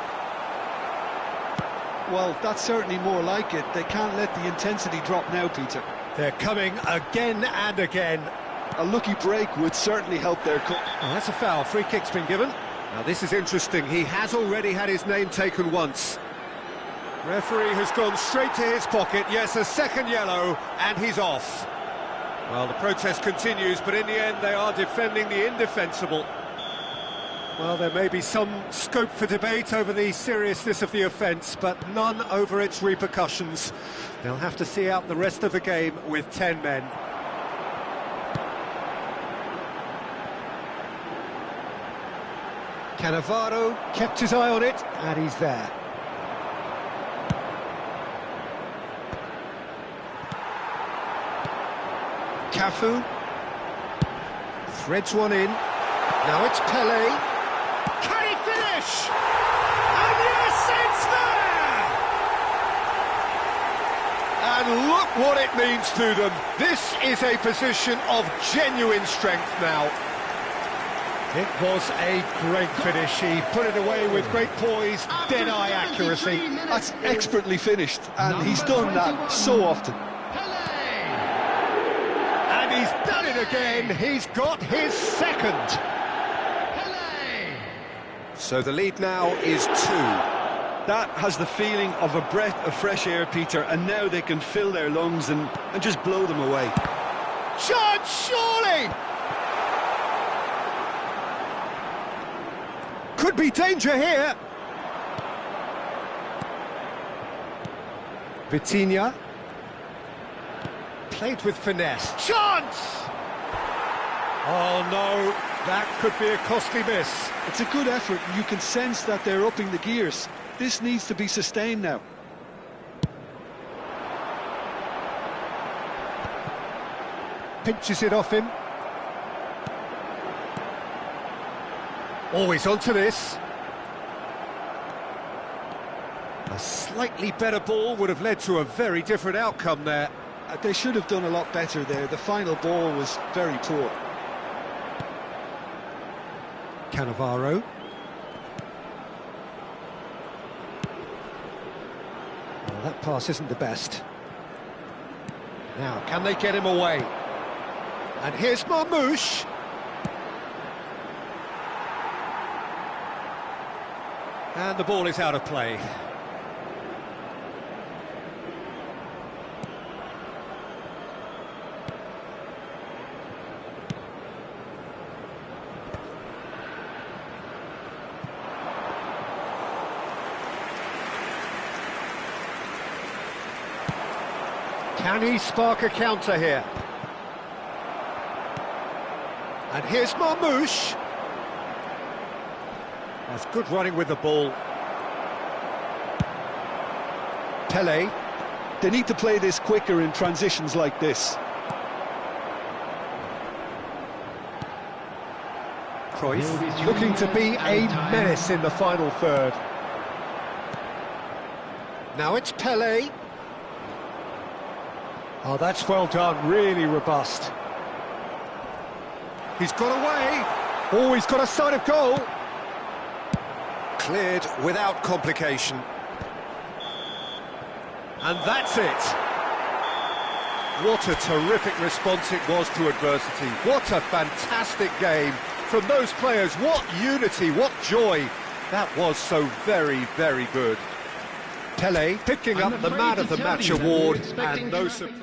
Well, that's certainly more like it. They can't let the intensity drop now, Peter. They're coming again and again. A lucky break would certainly help their cause. Oh, that's a foul. Free kick's been given. Now, this is interesting. He has already had his name taken once. Referee has gone straight to his pocket. Yes, a second yellow, and he's off. Well, the protest continues, but in the end, they are defending the indefensible. Well, there may be some scope for debate over the seriousness of the offence, but none over its repercussions. They'll have to see out the rest of the game with 10 men. Cannavaro kept his eye on it, and he's there. Cafu threads one in. Now it's Pelé. Can he finish? And yes, it's there! And look what it means to them. This is a position of genuine strength now. It was a great finish. He put it away with great poise, dead-eye accuracy. That's expertly finished, and he's done that so often. And he's done it again. He's got his second. So the lead now is 2. That has the feeling of a breath of fresh air, Peter, and now they can fill their lungs and just blow them away. Chance, surely! Could be danger here. Vitinha. Played with finesse. Chance! Oh no, that could be a costly miss. It's a good effort. You can sense that they're upping the gears. This needs to be sustained now. Pinches it off him. Always onto this. A slightly better ball would have led to a very different outcome there. They should have done a lot better there. The final ball was very poor. Cannavaro. Well, that pass isn't the best. Now, can they get him away? And here's Marmouche. And the ball is out of play. Can he spark a counter here? And here's Marmouche. That's good running with the ball. Pelé. They need to play this quicker in transitions like this. Cruyff looking to be a menace in the final third. Now it's Pelé. Oh, that's well done, really robust. He's got away. Oh, he's got a sight of goal. Cleared without complication. And that's it. What a terrific response it was to adversity. What a fantastic game from those players. What unity, what joy. That was so very, very good. Pelé picking up the Man of the Match award, and no surprise.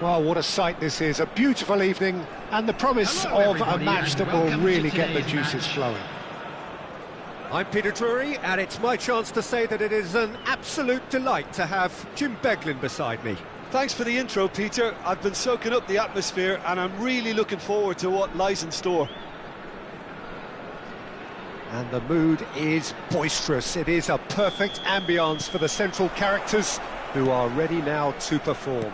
Well, what a sight this is. A beautiful evening and the promise of a match that will really get the juices flowing. I'm Peter Drury, and it's my chance to say that it is an absolute delight to have Jim Beglin beside me. Thanks for the intro, Peter. I've been soaking up the atmosphere and I'm really looking forward to what lies in store. And the mood is boisterous. It is a perfect ambience for the central characters who are ready now to perform.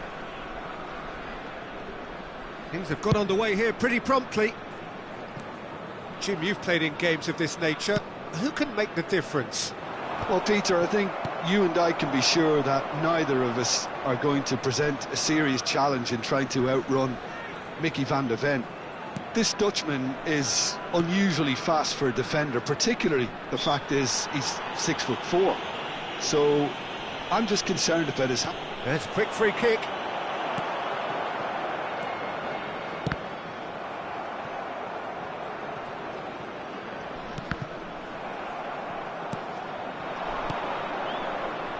Things have got underway here pretty promptly. Jim, you've played in games of this nature. Who can make the difference? Well, Peter, I think you and I can be sure that neither of us are going to present a serious challenge in trying to outrun Mickey van de Ven. This Dutchman is unusually fast for a defender, particularly the fact is he's 6'4". So I'm just concerned about his... There's a quick free kick.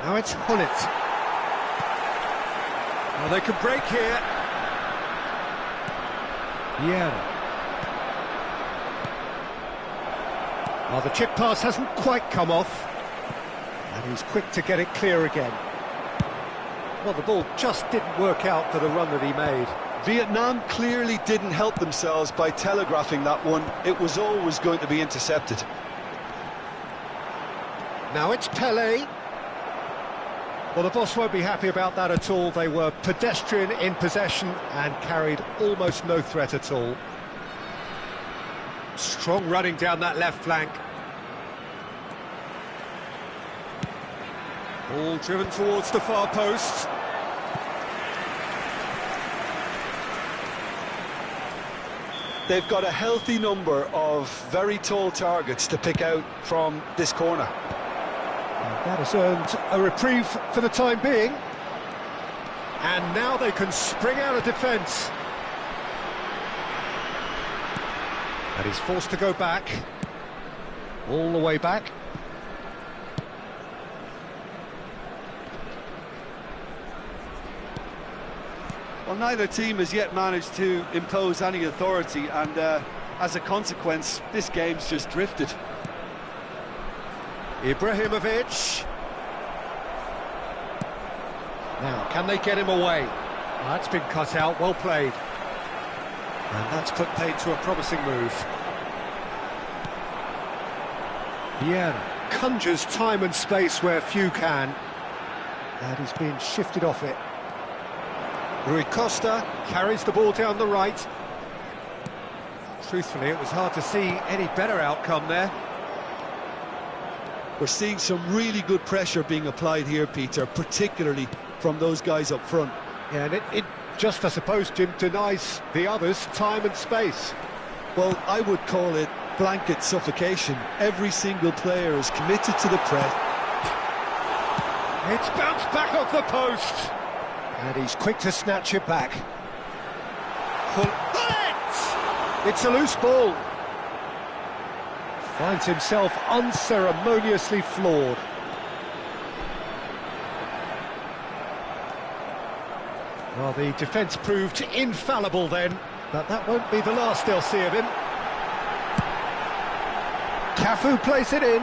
Now it's Hullet. Well, they can break here. Yeah. Well, the chip pass hasn't quite come off. And he's quick to get it clear again. Well, the ball just didn't work out for the run that he made. Vietnam clearly didn't help themselves by telegraphing that one. It was always going to be intercepted. Now it's Pelé. Well, the boss won't be happy about that at all. They were pedestrian in possession and carried almost no threat at all. Strong running down that left flank. Ball driven towards the far post. They've got a healthy number of very tall targets to pick out from this corner. And that has earned a reprieve for the time being. And now they can spring out of defence. And he's forced to go back. All the way back. Well, neither team has yet managed to impose any authority, and as a consequence, this game's just drifted. Ibrahimovic. Now, can they get him away? That's been cut out, well played. And that's put paid to a promising move. Vieira conjures time and space where few can. And he's been shifted off it. Rui Costa carries the ball down the right. Truthfully, it was hard to see any better outcome there. We're seeing some really good pressure being applied here, Peter, particularly from those guys up front. Yeah, and it just, I suppose, Jim, denies the others time and space. Well, I would call it blanket suffocation. Every single player is committed to the press. It's bounced back off the post. And he's quick to snatch it back. Bullet! It's a loose ball. Finds himself unceremoniously floored. Well, the defence proved infallible then, but that won't be the last they'll see of him. Cafu plays it in.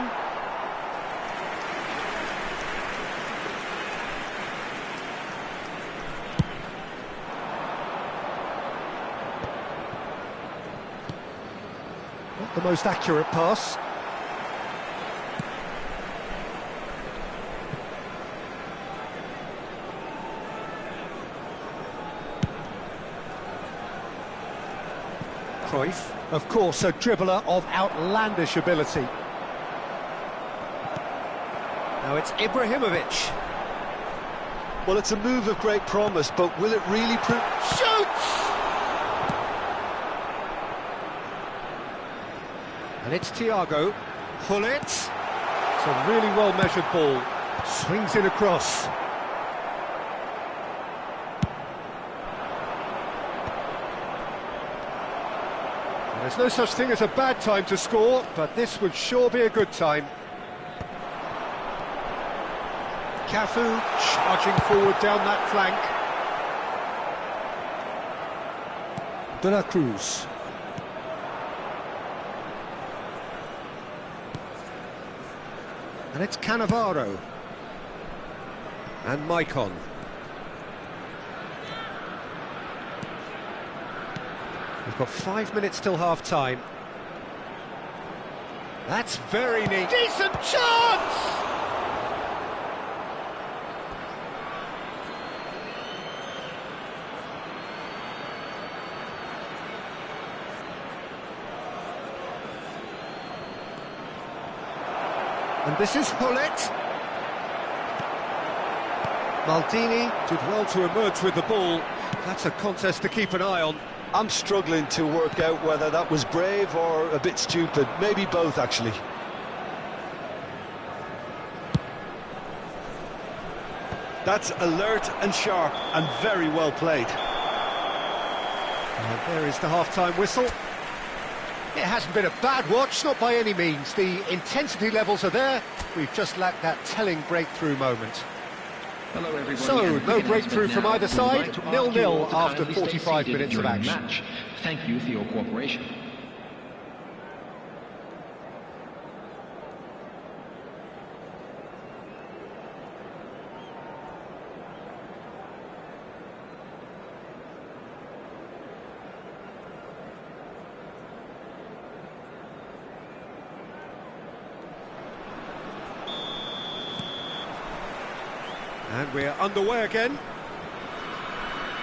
Not the most accurate pass. Cruyff, of course, a dribbler of outlandish ability. Now it's Ibrahimovic. Well, it's a move of great promise, but will it really prove... Shoots! And it's Thiago. Pull it. It's a really well-measured ball. Swings it across. There's no such thing as a bad time to score, but this would sure be a good time. Cafu charging forward down that flank. De la Cruz. And it's Cannavaro. And Maicon. We've got 5 minutes till half-time. That's very neat. Decent chance! And this is Hullet. Maldini did well to emerge with the ball. That's a contest to keep an eye on. I'm struggling to work out whether that was brave or a bit stupid. Maybe both, actually. That's alert and sharp and very well played. And there is the half-time whistle. It hasn't been a bad watch, not by any means. The intensity levels are there. We've just lacked that telling breakthrough moment. Hello everybody. So, no breakthrough from either side, We'd like to ask you all 0-0 to after kindly stay 45 seated minutes of during the action. match. Thank you for your cooperation. And we're underway again.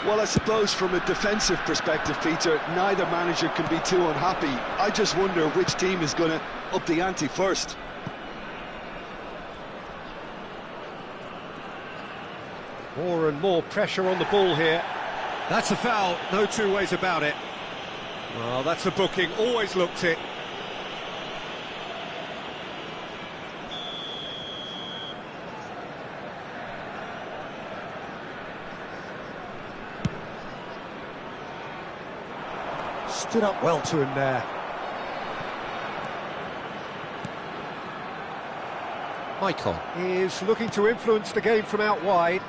Well, I suppose from a defensive perspective, Peter, neither manager can be too unhappy. I just wonder which team is going to up the ante first. More and more pressure on the ball here. That's a foul, no two ways about it. Well, that's a booking, always looked it. Stood up well to him there. Michael. Is looking to influence the game from out wide.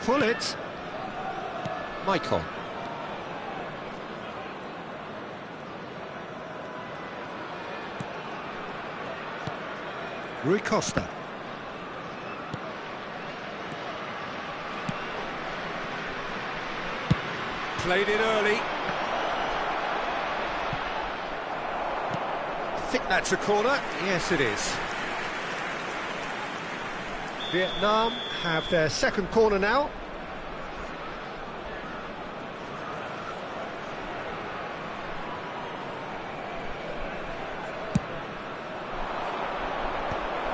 Pull it. Michael. Rui Costa. Played it early. I think that's a corner. Yes, it is. Vietnam have their second corner now.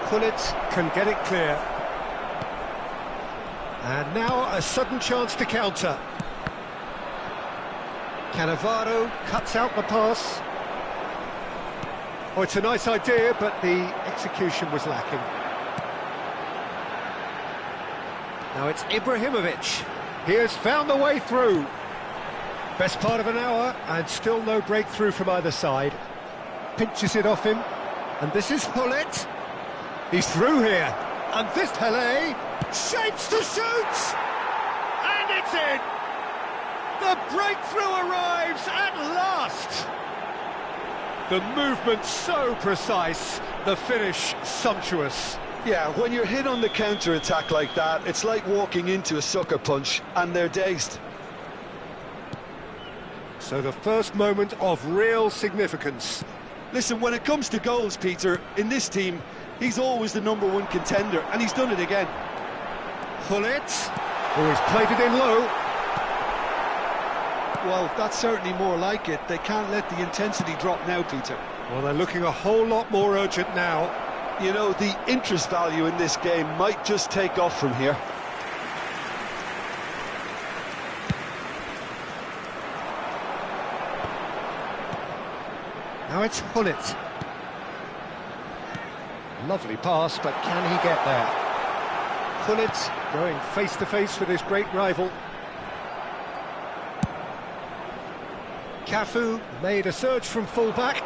Pullet can get it clear. And now a sudden chance to counter. Cannavaro cuts out the pass. Oh, it's a nice idea, but the execution was lacking. Now it's Ibrahimovic. He has found the way through. Best part of an hour, and still no breakthrough from either side. Pinches it off him, and this is Pullet. He's through here, and this Pele shapes to shoot! And it's in! The breakthrough arrives at last! The movement so precise, the finish sumptuous. Yeah, when you're hit on the counter-attack like that, it's like walking into a sucker punch, and they're dazed. So the first moment of real significance. Listen, when it comes to goals, Peter, in this team, he's always the #1 contender, and he's done it again. Pullet. Oh, he's played it in low. Well, that's certainly more like it. They can't let the intensity drop now, Peter. Well, they're looking a whole lot more urgent now. You know, the interest value in this game might just take off from here. Now it's Pullet. Lovely pass, but can he get there? Pullet going face-to-face with his great rival. Cafu made a surge from full-back,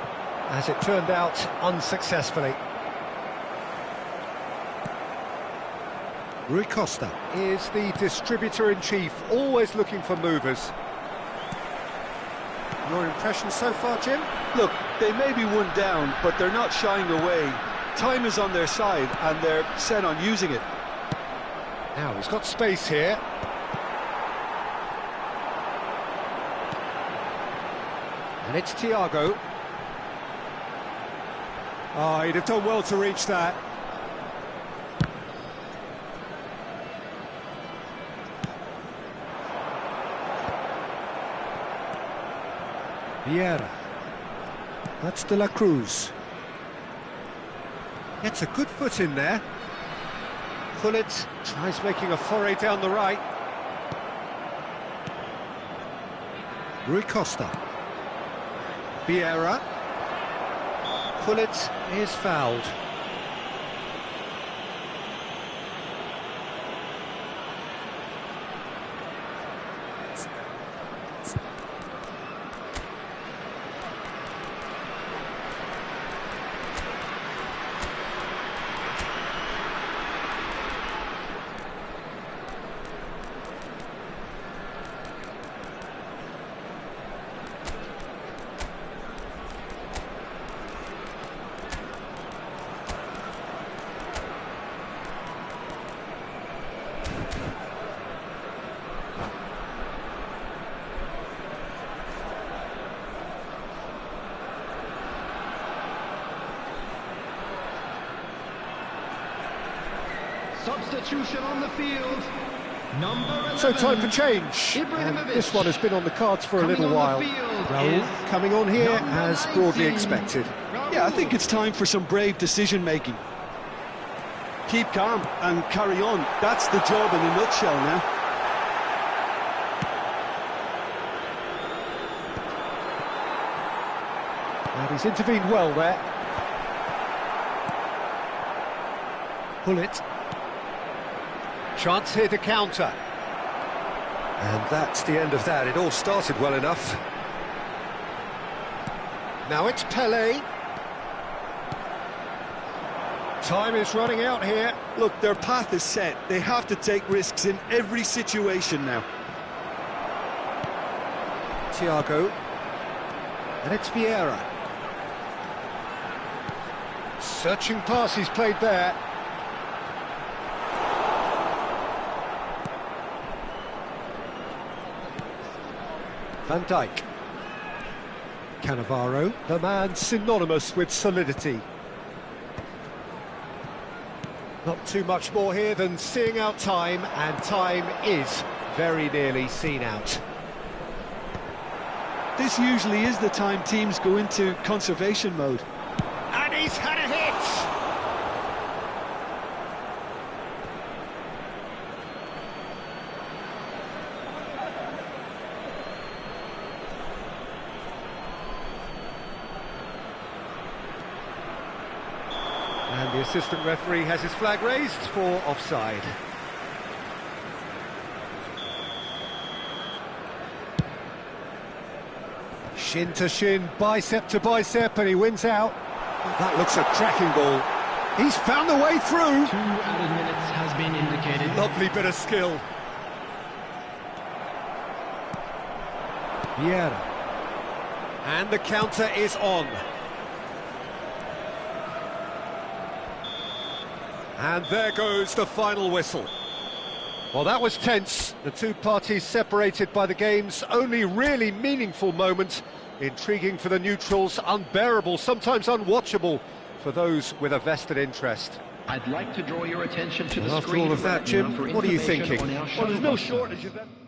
as it turned out unsuccessfully. Rui Costa is the distributor-in-chief, always looking for movers. Your impression so far, Jim? Look, they may be one down, but they're not shying away. Time is on their side, and they're set on using it. Now he's got space here. And it's Thiago. Oh, he'd have done well to reach that. Vieira. That's De La Cruz. Gets a good foot in there. Pullet tries making a foray down the right. Rui Costa. Vieira. Pullet is fouled. Substitution on the field. Number 11. So time for change, and this one has been on the cards for a little while. Raul coming on here as broadly expected. Yeah, I think it's time for some brave decision-making. Keep calm and carry on. That's the job in a nutshell now. And he's intervened well there. Pull it. Chance here to counter. And that's the end of that. It all started well enough. Now it's Pelé. Time is running out here. Look, their path is set. They have to take risks in every situation now. Thiago. And it's Vieira. Searching pass he's played there. Van Dijk. Cannavaro, the man synonymous with solidity. Not too much more here than seeing out time, and time is very nearly seen out. This usually is the time teams go into conservation mode. And he's had a hit! And the assistant referee has his flag raised for offside. Shin to shin, bicep to bicep, and he wins out. That looks a cracking ball. He's found the way through. 2 added minutes has been indicated. Lovely bit of skill. Vieira. And the counter is on. And there goes the final whistle. Well, that was tense. The two parties separated by the game's only really meaningful moment. Intriguing for the neutrals, unbearable, sometimes unwatchable for those with a vested interest. I'd like to draw your attention to the After screen all of that, right Jim, now for what are you information thinking? on our Well, there's no shuttle bus shortage of service. that.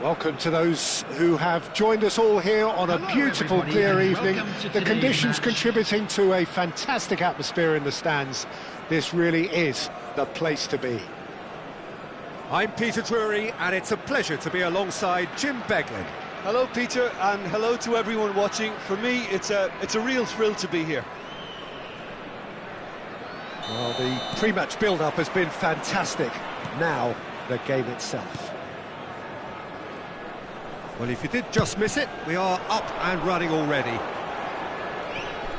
Welcome to those who have joined us all here on a Hello, beautiful, everybody, clear and evening. welcome to The today's conditions match. contributing to a fantastic atmosphere in the stands. This really is the place to be. I'm Peter Drury, and it's a pleasure to be alongside Jim Beglin. Hello, Peter, and hello to everyone watching. For me, it's a real thrill to be here. Well, the pre-match build-up has been fantastic. Now, the game itself. Well, if you did just miss it, we are up and running already.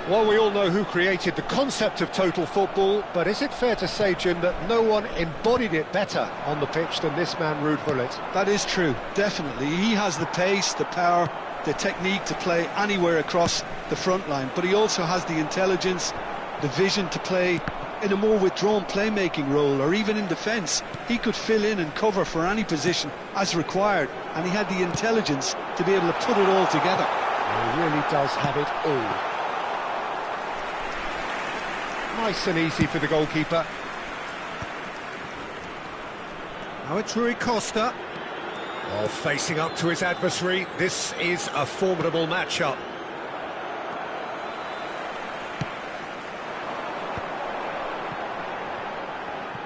Well, we all know who created the concept of total football, but is it fair to say, Jim, that no one embodied it better on the pitch than this man, Ruud Gullit? That is true, definitely. He has the pace, the power, the technique to play anywhere across the front line, but he also has the intelligence, the vision to play in a more withdrawn playmaking role, or even in defence. He could fill in and cover for any position as required, and he had the intelligence to be able to put it all together. He really does have it all. Nice and easy for the goalkeeper. Now it's Rui Costa. Oh, facing up to his adversary. This is a formidable matchup.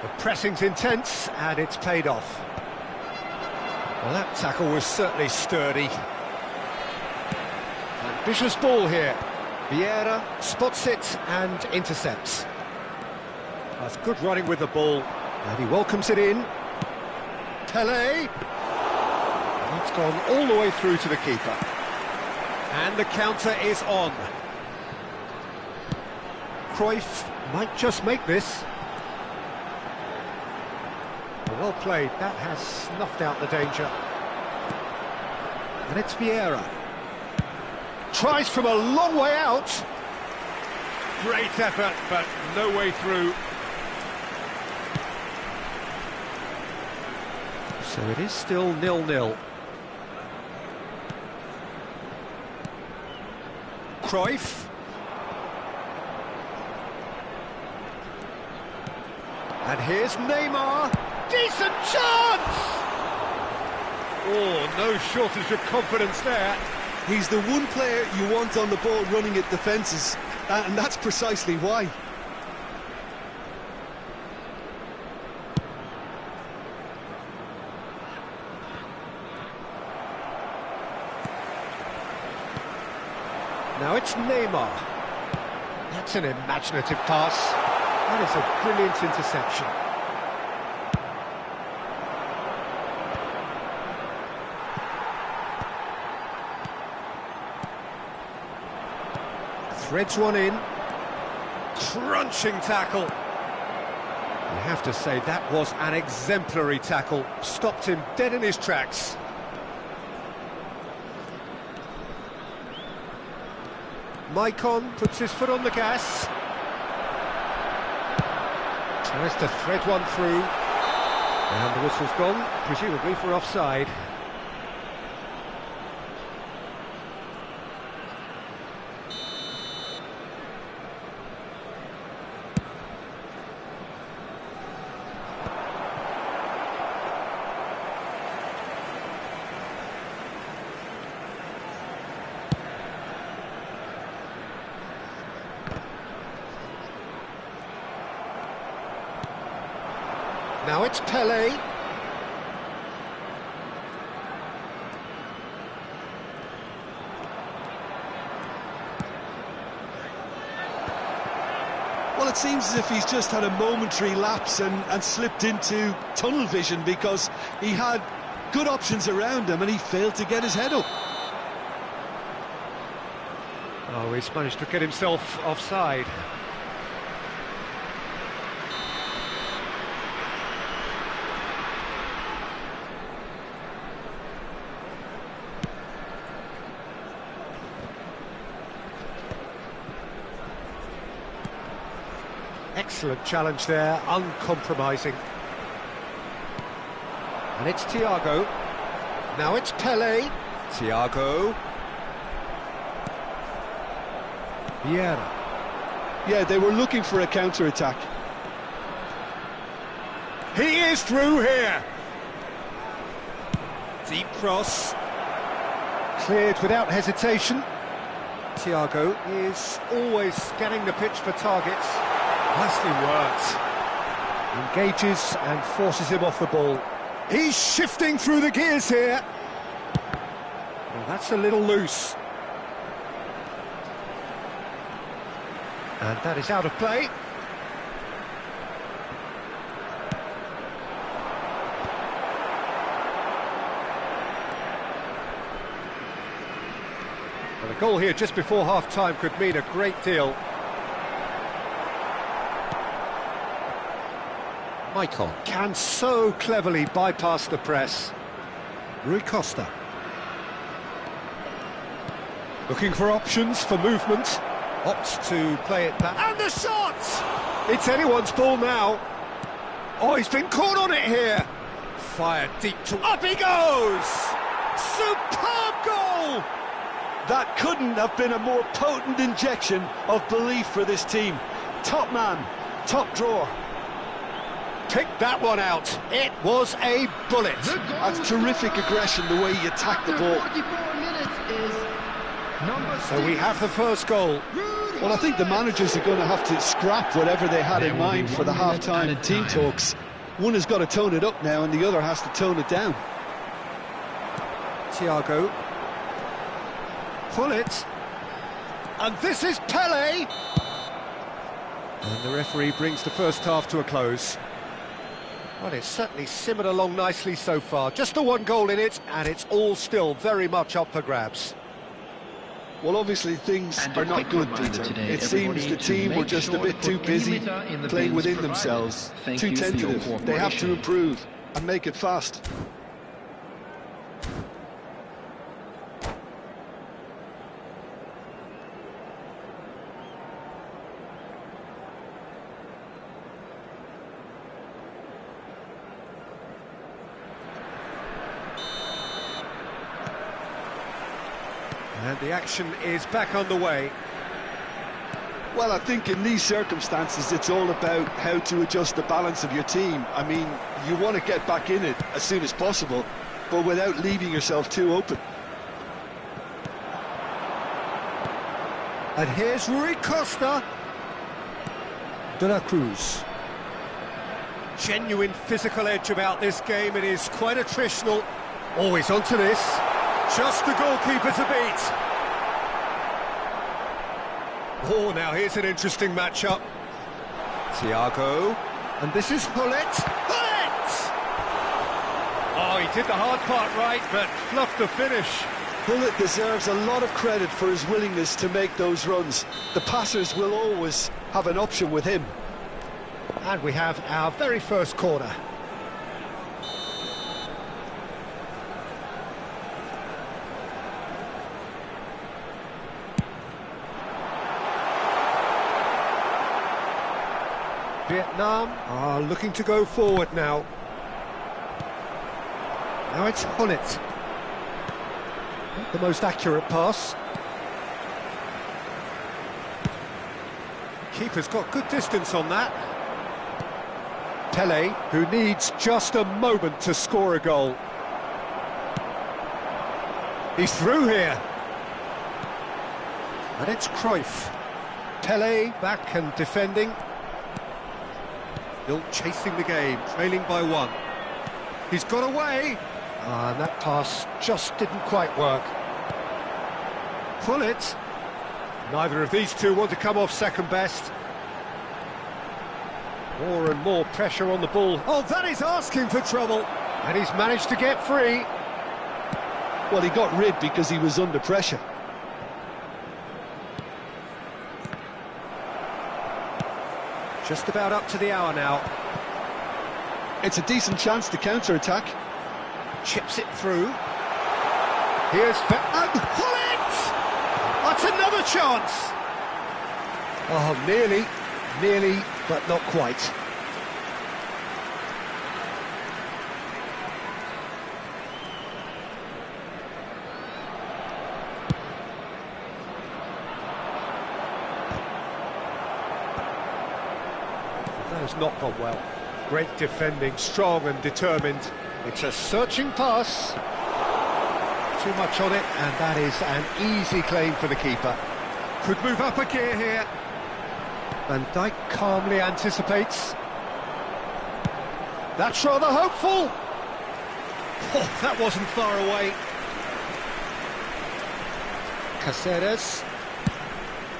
The pressing's intense, and it's paid off. Well, that tackle was certainly sturdy. Ambitious ball here. Vieira spots it and intercepts. That's good running with the ball. And he welcomes it in. Pelé. It's gone all the way through to the keeper. And the counter is on. Cruyff might just make this. Well played, that has snuffed out the danger. And it's Vieira. Tries from a long way out. Great effort, but no way through. So it is still 0-0. Cruyff. And here's Neymar. Decent chance! Oh, no shortage of confidence there. He's the one player you want on the ball running at defences, and that's precisely why. Now it's Neymar. That's an imaginative pass. That is a brilliant interception. Threads one in. Crunching tackle. You have to say that was an exemplary tackle. Stopped him dead in his tracks. Maicon puts his foot on the gas. Tries to thread one through. And the whistle's gone, presumably for offside. Now it's Pelé. Well, it seems as if he's just had a momentary lapse and slipped into tunnel vision, because he had good options around him and he failed to get his head up. Oh, he's managed to get himself offside. Excellent challenge there, uncompromising. And it's Thiago. Now it's Pelé. Thiago. Vieira. Yeah, they were looking for a counter-attack. He is through here. Deep cross. Cleared without hesitation. Thiago is always scanning the pitch for targets. Nicely worked. Engages and forces him off the ball. He's shifting through the gears here. Well, that's a little loose. And that is out of play. Well, a goal here just before half-time could mean a great deal. Michael. Can so cleverly bypass the press. Rui Costa. Looking for options for movement. Opts to play it back. And the shot! It's anyone's ball now. Oh, he's been caught on it here. Fired deep to... Up he goes! Superb goal! That couldn't have been a more potent injection of belief for this team. Top man, top drawer. Picked that one out. It was a bullet. That's terrific aggression, the way he attacked the ball. So we have the first goal. Well, I think the managers are going to have to scrap whatever they had in mind for the half-time team talks. One has got to tone it up now and the other has to tone it down. Thiago. Pull it. And this is Pele. And the referee brings the first half to a close. Well, it's certainly simmered along nicely so far. Just the one goal in it, and it's all still very much up for grabs. Well, obviously things are not good, Peter. It seems the team were just a bit too busy playing within themselves, too tentative. They have to improve and make it fast. And the action is back underway. Well, I think in these circumstances, it's all about how to adjust the balance of your team. I mean, you want to get back in it as soon as possible, but without leaving yourself too open. And here's Rui Costa. De la Cruz. Genuine physical edge about this game. It is quite attritional. Always onto this. Just the goalkeeper to beat. Oh, now here's an interesting matchup. Thiago, and this is Hullet. Hullet! Oh, he did the hard part right, but fluffed the finish. Hullet deserves a lot of credit for his willingness to make those runs. The passers will always have an option with him. And we have our very first corner. Vietnam are looking to go forward now. Now it's Hullet. Not the most accurate pass. Keeper's got good distance on that. Pele, who needs just a moment to score a goal. He's through here. And it's Cruyff. Pele back and defending. Still chasing the game, trailing by one. He's got away. And that pass just didn't quite work. Pull it. Neither of these two want to come off second best. More and more pressure on the ball. Oh, that is asking for trouble. And he's managed to get free. Well, he got rid because he was under pressure. Just about up to the hour now. It's a decent chance to counter-attack. Chips it through. Here's... And pull it! That's another chance! Oh, nearly, but not quite. That has not gone well. Great defending, strong and determined. It's a searching pass. Too much on it, and that is an easy claim for the keeper. Could move up a gear here. Van Dijk calmly anticipates. That's rather hopeful. Oh, that wasn't far away. Caceres.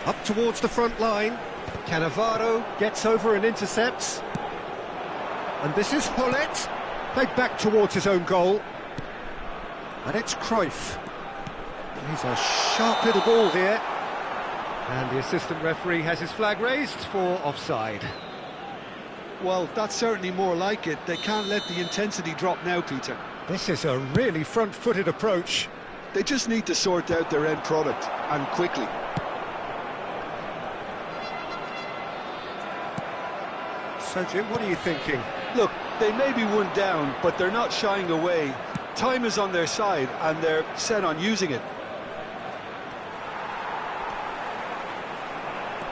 Up towards the front line. Cannavaro gets over and intercepts. And this is Hullet. Played back towards his own goal. And it's Cruyff. He's a sharp little ball here. And the assistant referee has his flag raised for offside. Well, that's certainly more like it. They can't let the intensity drop now, Peter. This is a really front-footed approach. They just need to sort out their end product, and quickly. So, Jim, what are you thinking? Look, they may be one down, but they're not shying away. Time is on their side, and they're set on using it.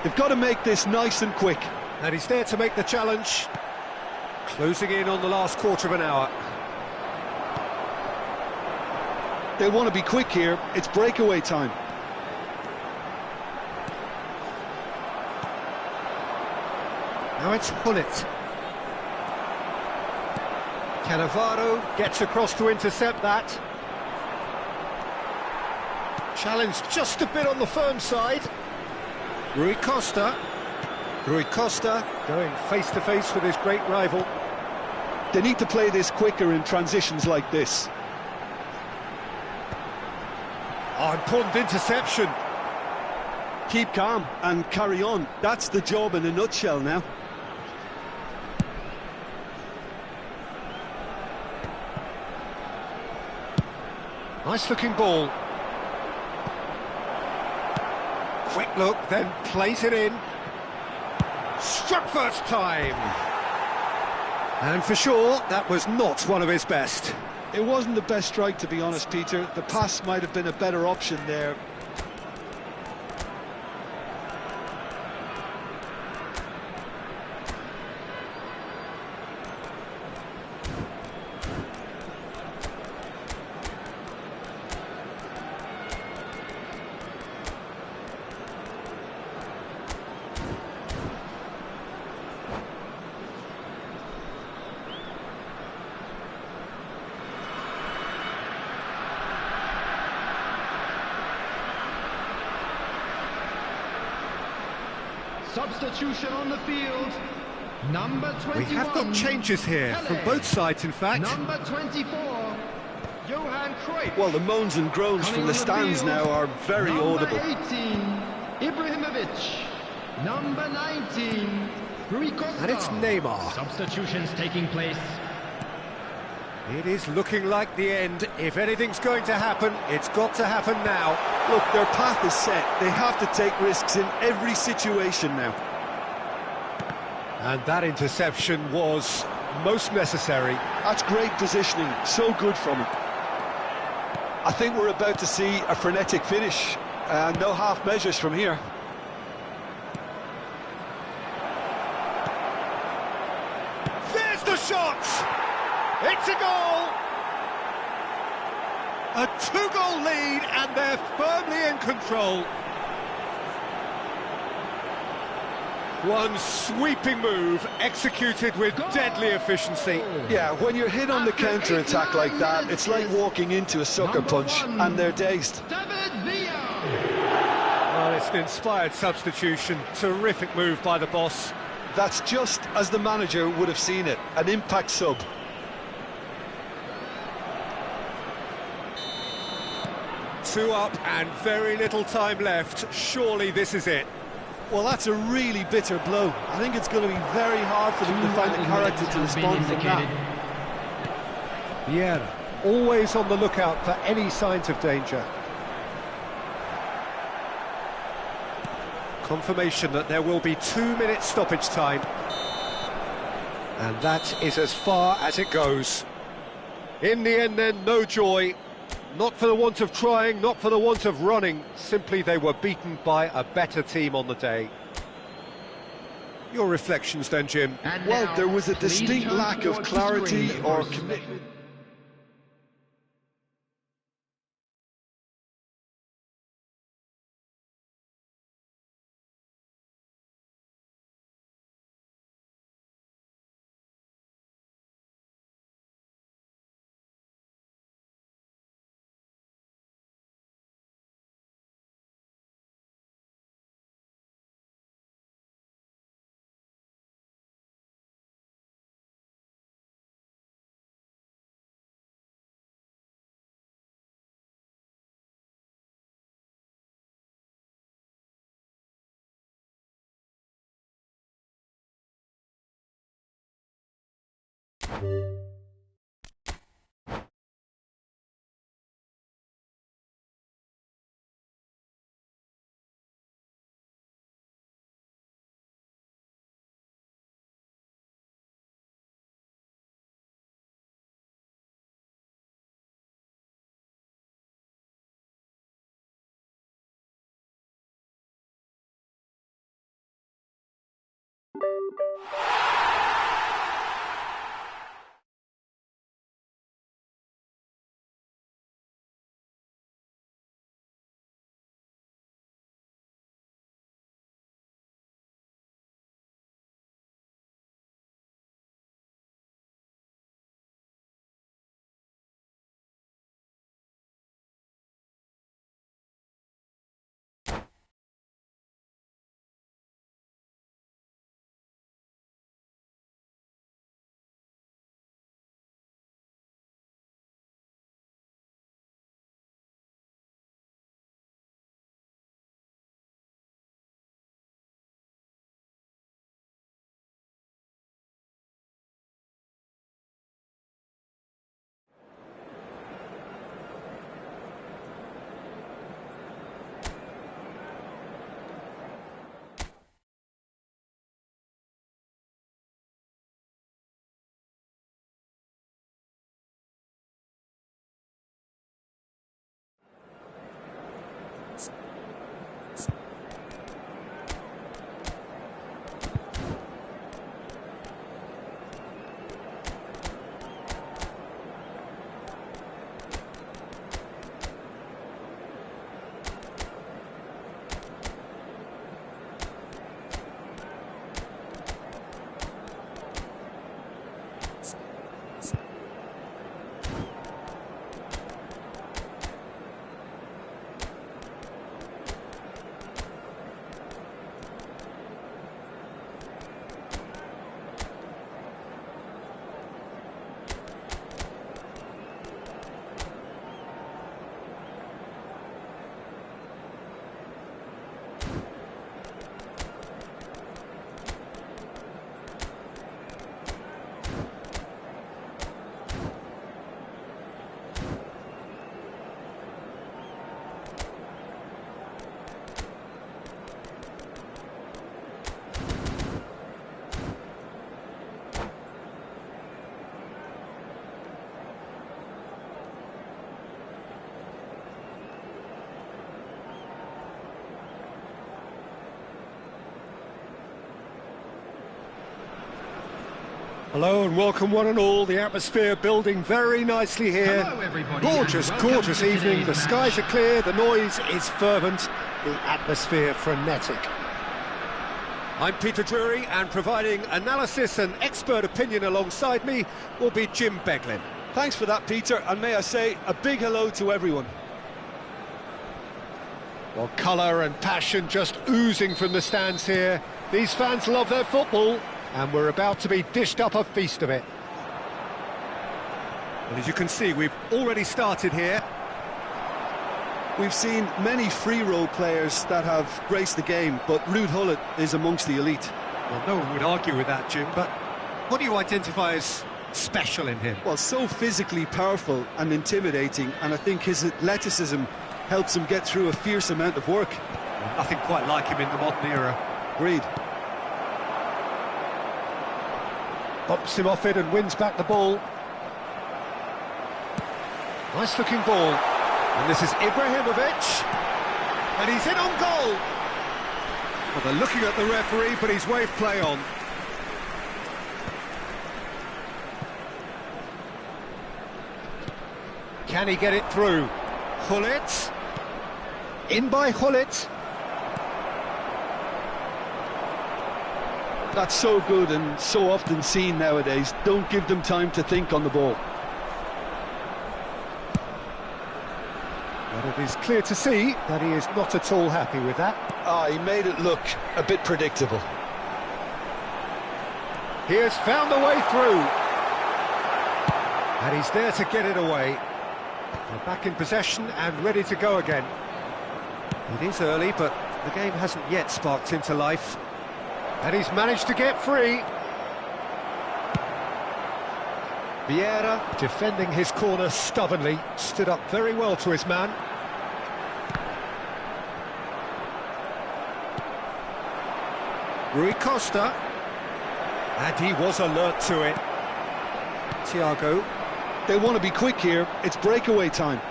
They've got to make this nice and quick. And he's there to make the challenge. Closing in on the last quarter of an hour. They want to be quick here. It's breakaway time. Now it's Hullet. Cannavaro gets across to intercept that. Challenged just a bit on the firm side. Rui Costa. Rui Costa going face-to-face with his great rival. They need to play this quicker in transitions like this. Oh, important interception. Keep calm and carry on. That's the job in a nutshell now. Nice-looking ball. Quick look, then plays it in. Struck first time. And for sure, that was not one of his best. It wasn't the best strike, to be honest, Peter. The pass might have been a better option there. Substitution on the field. Number 21. We have got changes here from both sides, in fact. Number 24. Johan Cruyff. Well, the moans and groans from the stands now are very audible. Number 18. Ibrahimovic. Number 19. Rui Costa. And it's Neymar. Substitutions taking place. It is looking like the end. If anything's going to happen, it's got to happen now. Look, their path is set. They have to take risks in every situation now. And that interception was most necessary. That's great positioning. So good from him. I think we're about to see a frenetic finish. No half measures from here. There's the shot! It's a goal! A two-goal lead, and they're firmly in control. One sweeping move, executed with deadly efficiency. Yeah, when you're hit on the counter-attack like that, it's like walking into a sucker punch, and they're dazed. Well, it's an inspired substitution. Terrific move by the boss. That's just as the manager would have seen it, an impact sub. Two up and very little time left. Surely this is it. Well, that's a really bitter blow. I think it's going to be very hard for them to find the character to respond from that. Vieira, always on the lookout for any signs of danger. Confirmation that there will be 2 minutes stoppage time. And that is as far as it goes. In the end then, no joy. Not for the want of trying, not for the want of running. Simply they were beaten by a better team on the day. Your reflections then, Jim? Well, there was a distinct lack of clarity or commitment. Hello and welcome one and all. The atmosphere building very nicely here. Hello, everybody, Gorgeous, and welcome gorgeous to evening. today's The skies are match. clear, the noise is fervent, the atmosphere frenetic. I'm Peter Drury, and providing analysis and expert opinion alongside me will be Jim Beglin. Thanks for that, Peter, and may I say a big hello to everyone. Well, colour and passion just oozing from the stands here. These fans love their football, and we're about to be dished up a feast of it. Well, as you can see, we've already started here. We've seen many free role players that have graced the game, but Ruud Gullit is amongst the elite. Well, no one would argue with that, Jim, but what do you identify as special in him? Well, so physically powerful and intimidating, and I think his athleticism helps him get through a fierce amount of work. Well, nothing quite like him in the modern era. Agreed. Bumps him off it and wins back the ball. Nice looking ball. And this is Ibrahimovic. And he's in on goal. Well, they're looking at the referee, but he's waved play on. Can he get it through? Gullit. In by Gullit. That's so good and so often seen nowadays. Don't give them time to think on the ball. But it is clear to see that he is not at all happy with that. He made it look a bit predictable. He has found a way through. And he's there to get it away. They're back in possession and ready to go again. It is early, but the game hasn't yet sparked into life. And he's managed to get free. Vieira, defending his corner stubbornly, stood up very well to his man. Rui Costa, and he was alert to it. Thiago. They want to be quick here, it's breakaway time.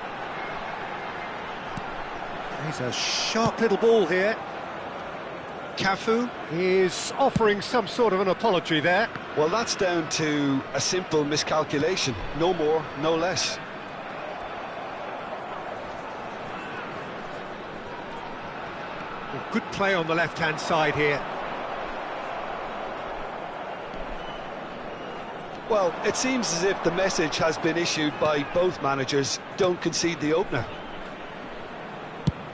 He's a sharp little ball here. Cafu is offering some sort of an apology there. Well, that's down to a simple miscalculation, no more, no less. Good play on the left-hand side here. Well, it seems as if the message has been issued by both managers, don't concede the opener.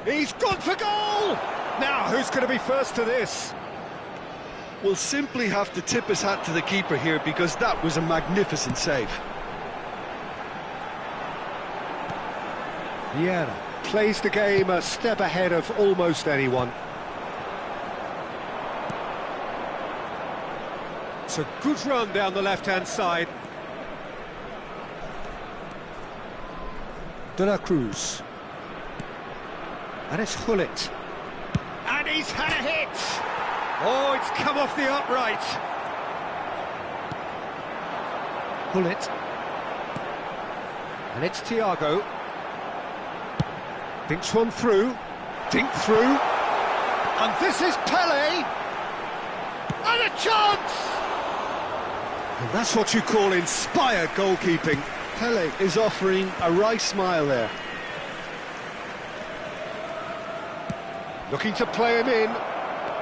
He's gone for goal! Now, who's going to be first to this? We'll simply have to tip his hat to the keeper here because that was a magnificent save. Vieira plays the game a step ahead of almost anyone. It's a good run down the left-hand side. De la Cruz. And it's Hullet. And he's had a hit! Oh, it's come off the upright. Hullet. And it's Thiago. Dinks one through. Dink through. And this is Pele. And a chance! And that's what you call inspired goalkeeping. Pele is offering a right smile there. Looking to play him in.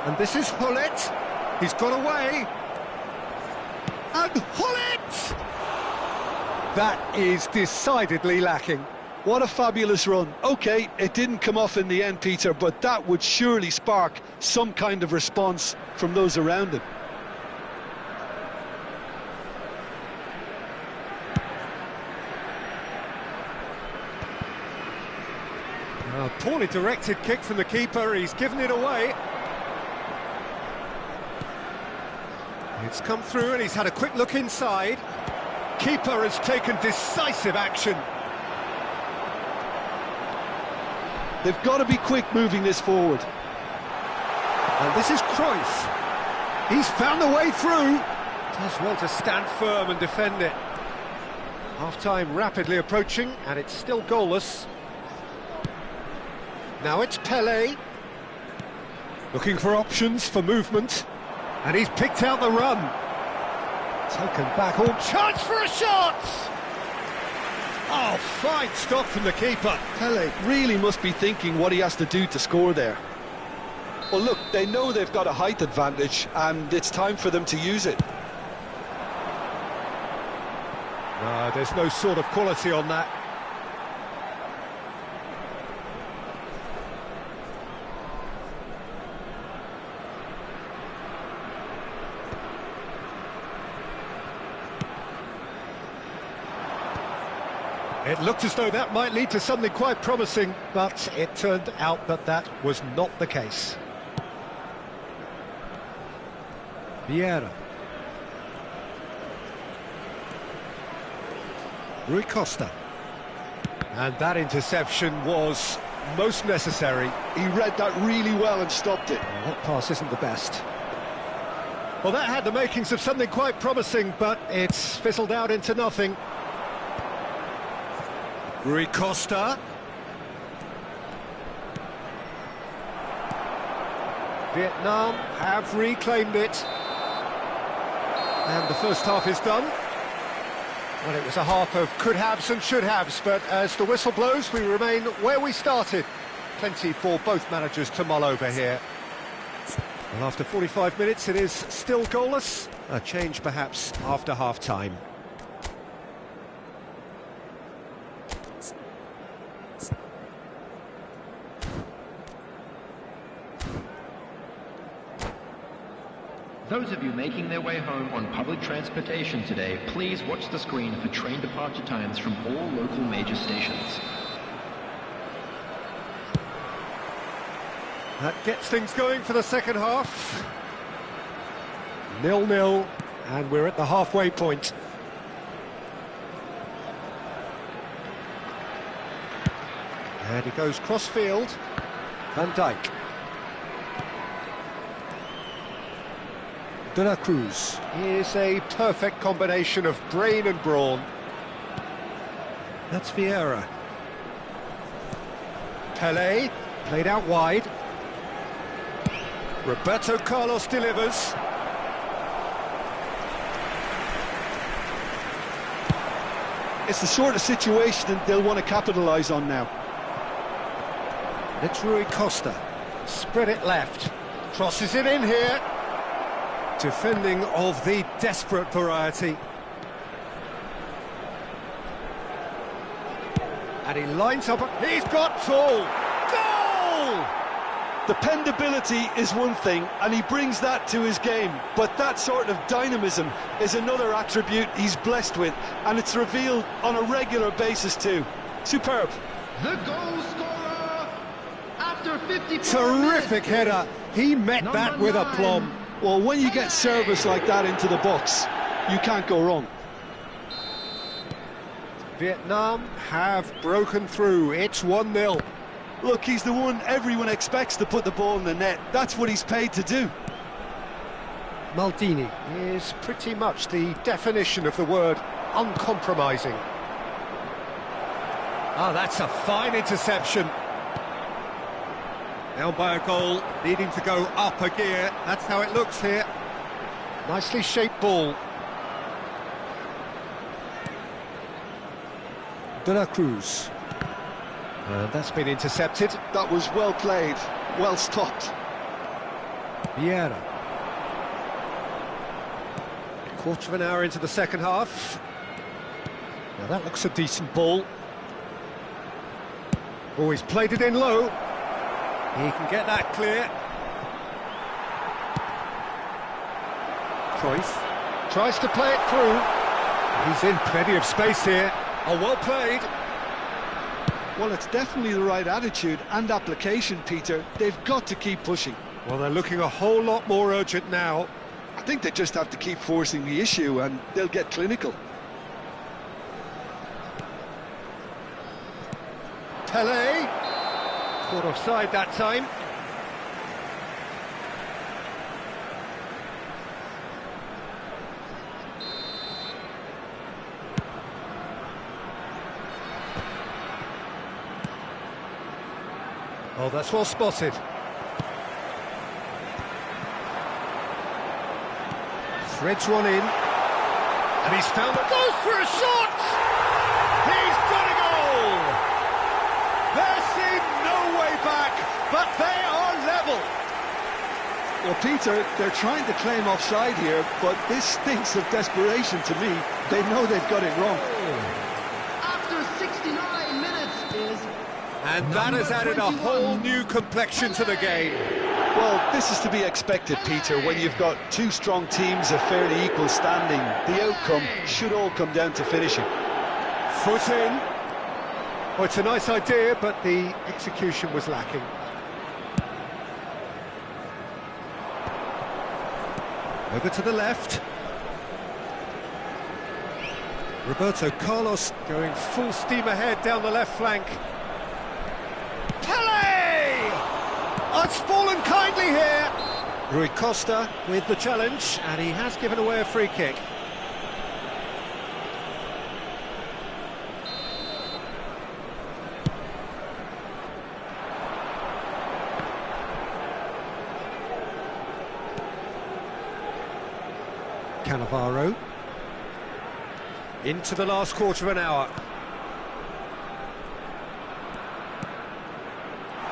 And this is Hullet. He's got away. And Hullet! That is decidedly lacking. What a fabulous run. OK, it didn't come off in the end, Peter, but that would surely spark some kind of response from those around him. A poorly directed kick from the keeper, he's given it away. It's come through and he's had a quick look inside. Keeper has taken decisive action. They've got to be quick moving this forward. And this is Cruyff. He's found a way through. Does well to stand firm and defend it. Half-time rapidly approaching and it's still goalless. Now it's Pele, looking for options for movement, and he's picked out the run. Taken back, all chance for a shot! Oh, fine stop from the keeper. Pele really must be thinking what he has to do to score there. Well, look, they know they've got a height advantage, and it's time for them to use it. No, there's no sort of quality on that. It looked as though that might lead to something quite promising, but it turned out that that was not the case. Vieira. Rui Costa. And that interception was most necessary. He read that really well and stopped it. Well, that pass isn't the best. Well, that had the makings of something quite promising, but it's fizzled out into nothing. Rui Costa. Vietnam have reclaimed it. And the first half is done. Well, it was a half of could-haves and should-haves, but as the whistle blows, we remain where we started. Plenty for both managers to mull over here. Well, after 45 minutes, it is still goalless. A change, perhaps, after half-time. Those of you making their way home on public transportation today, please watch the screen for train departure times from all local major stations. That gets things going for the second half. 0-0, and we're at the halfway point. And he goes cross-field. Van Dijk. De La Cruz is a perfect combination of brain and brawn. That's Vieira. Pelé, played out wide. Roberto Carlos delivers. It's the sort of situation that they'll want to capitalise on now. It's Rui Costa. Spread it left. Crosses it in here. Defending of the desperate variety. And he lines up. He's got Tool. Goal! Dependability is one thing, and he brings that to his game, but that sort of dynamism is another attribute he's blessed with, and it's revealed on a regular basis too. Superb. The goal scorer after 54 Terrific minutes. header. He met that Number with 9. aplomb. Well, when you get service like that into the box, you can't go wrong. Vietnam have broken through. It's 1-0. Look, he's the one everyone expects to put the ball in the net. That's what he's paid to do. Maldini is pretty much the definition of the word uncompromising. Ah, that's a fine interception. Down by a goal, needing to go up a gear. That's how it looks here. Nicely shaped ball. De La Cruz. And that's been intercepted. That was well played, well stopped. Vieira. Quarter of an hour into the second half. Now that looks a decent ball. Oh, he's played it in low. He can get that clear. Cruyff tries to play it through. He's in plenty of space here. Oh, well played. Well, it's definitely the right attitude and application, Peter. They've got to keep pushing. Well, they're looking a whole lot more urgent now. I think they just have to keep forcing the issue and they'll get clinical. Pelé. Caught offside that time. Oh, that's well spotted. Threads one in. And he's found it. Goes for a shot! He's got a goal! There seemed no way back, but they are level. Well, Peter, they're trying to claim offside here, but this stinks of desperation to me. They know they've got it wrong. After 69 minutes is... And that has added a whole new complexion to the game. Well, this is to be expected, Peter, when you've got two strong teams of fairly equal standing. The outcome should all come down to finishing. Foot in. Well, it's a nice idea, but the execution was lacking. Over to the left. Roberto Carlos going full steam ahead down the left flank. Pelé! Oh, it's fallen kindly here. Rui Costa with the challenge, and he has given away a free kick. Cannavaro. Into the last quarter of an hour.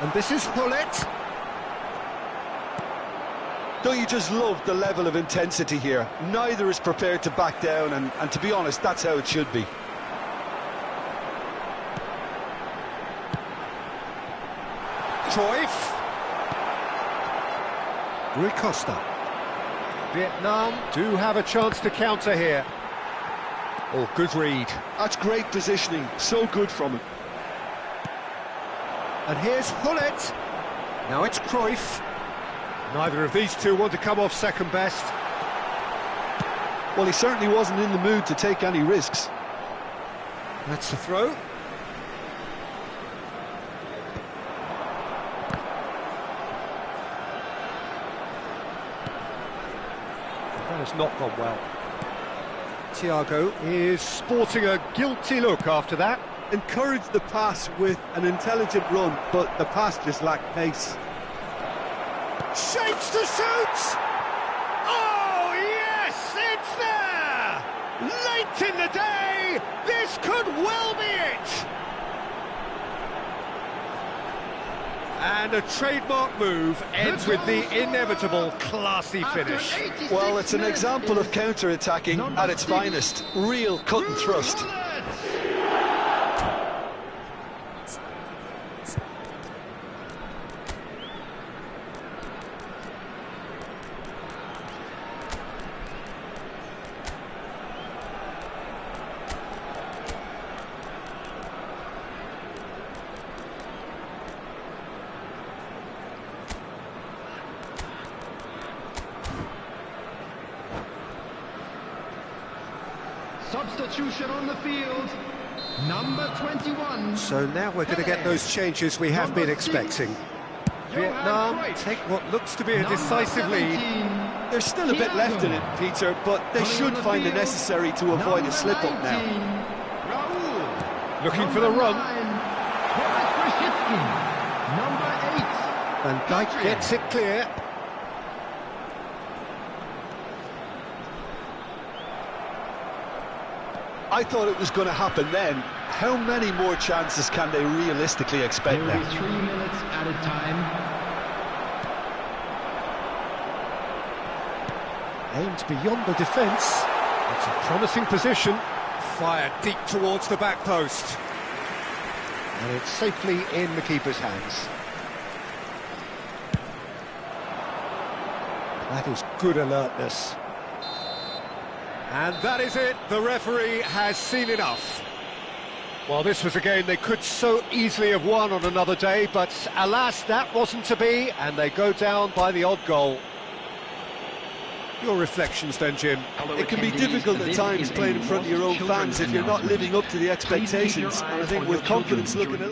And this is Hullet. Don't you just love the level of intensity here? Neither is prepared to back down, and to be honest, that's how it should be. Cruyff. Rui Costa. Vietnam do have a chance to counter here. Oh, good read. That's great positioning, so good from him. And here's Hullet. Now it's Cruyff. Neither of these two want to come off second best. Well, he certainly wasn't in the mood to take any risks. That's the throw. That has not gone well. Thiago is sporting a guilty look after that. Encouraged the pass with an intelligent run, but the pass just lacked pace. Shapes to shoot! Oh, yes, it's there! Late in the day, this could well be it! And a trademark move ends with the inevitable classy finish. Well, it's an example of counter-attacking at its finest. Real cut and thrust. Substitution on the field, number 21. So now we're going to get those changes we have been expecting. Vietnam take what looks to be a decisive lead. There's still a bit left in it, Peter, but they should find it necessary to avoid a slip-up now. Looking for the run. Number 8. Van Dijk gets it clear. I thought it was going to happen then. How many more chances can they realistically expect There will now? be 3 minutes added time. Aimed beyond the defence. It's a promising position. Fired deep towards the back post. And it's safely in the keeper's hands. That is good alertness. And that is it. The referee has seen enough. Well, this was a game they could so easily have won on another day, but alas, that wasn't to be, and they go down by the odd goal. Your reflections then, Jim? It can be difficult at times playing in front of your own fans if you're not living up to the expectations, and I think with confidence looking at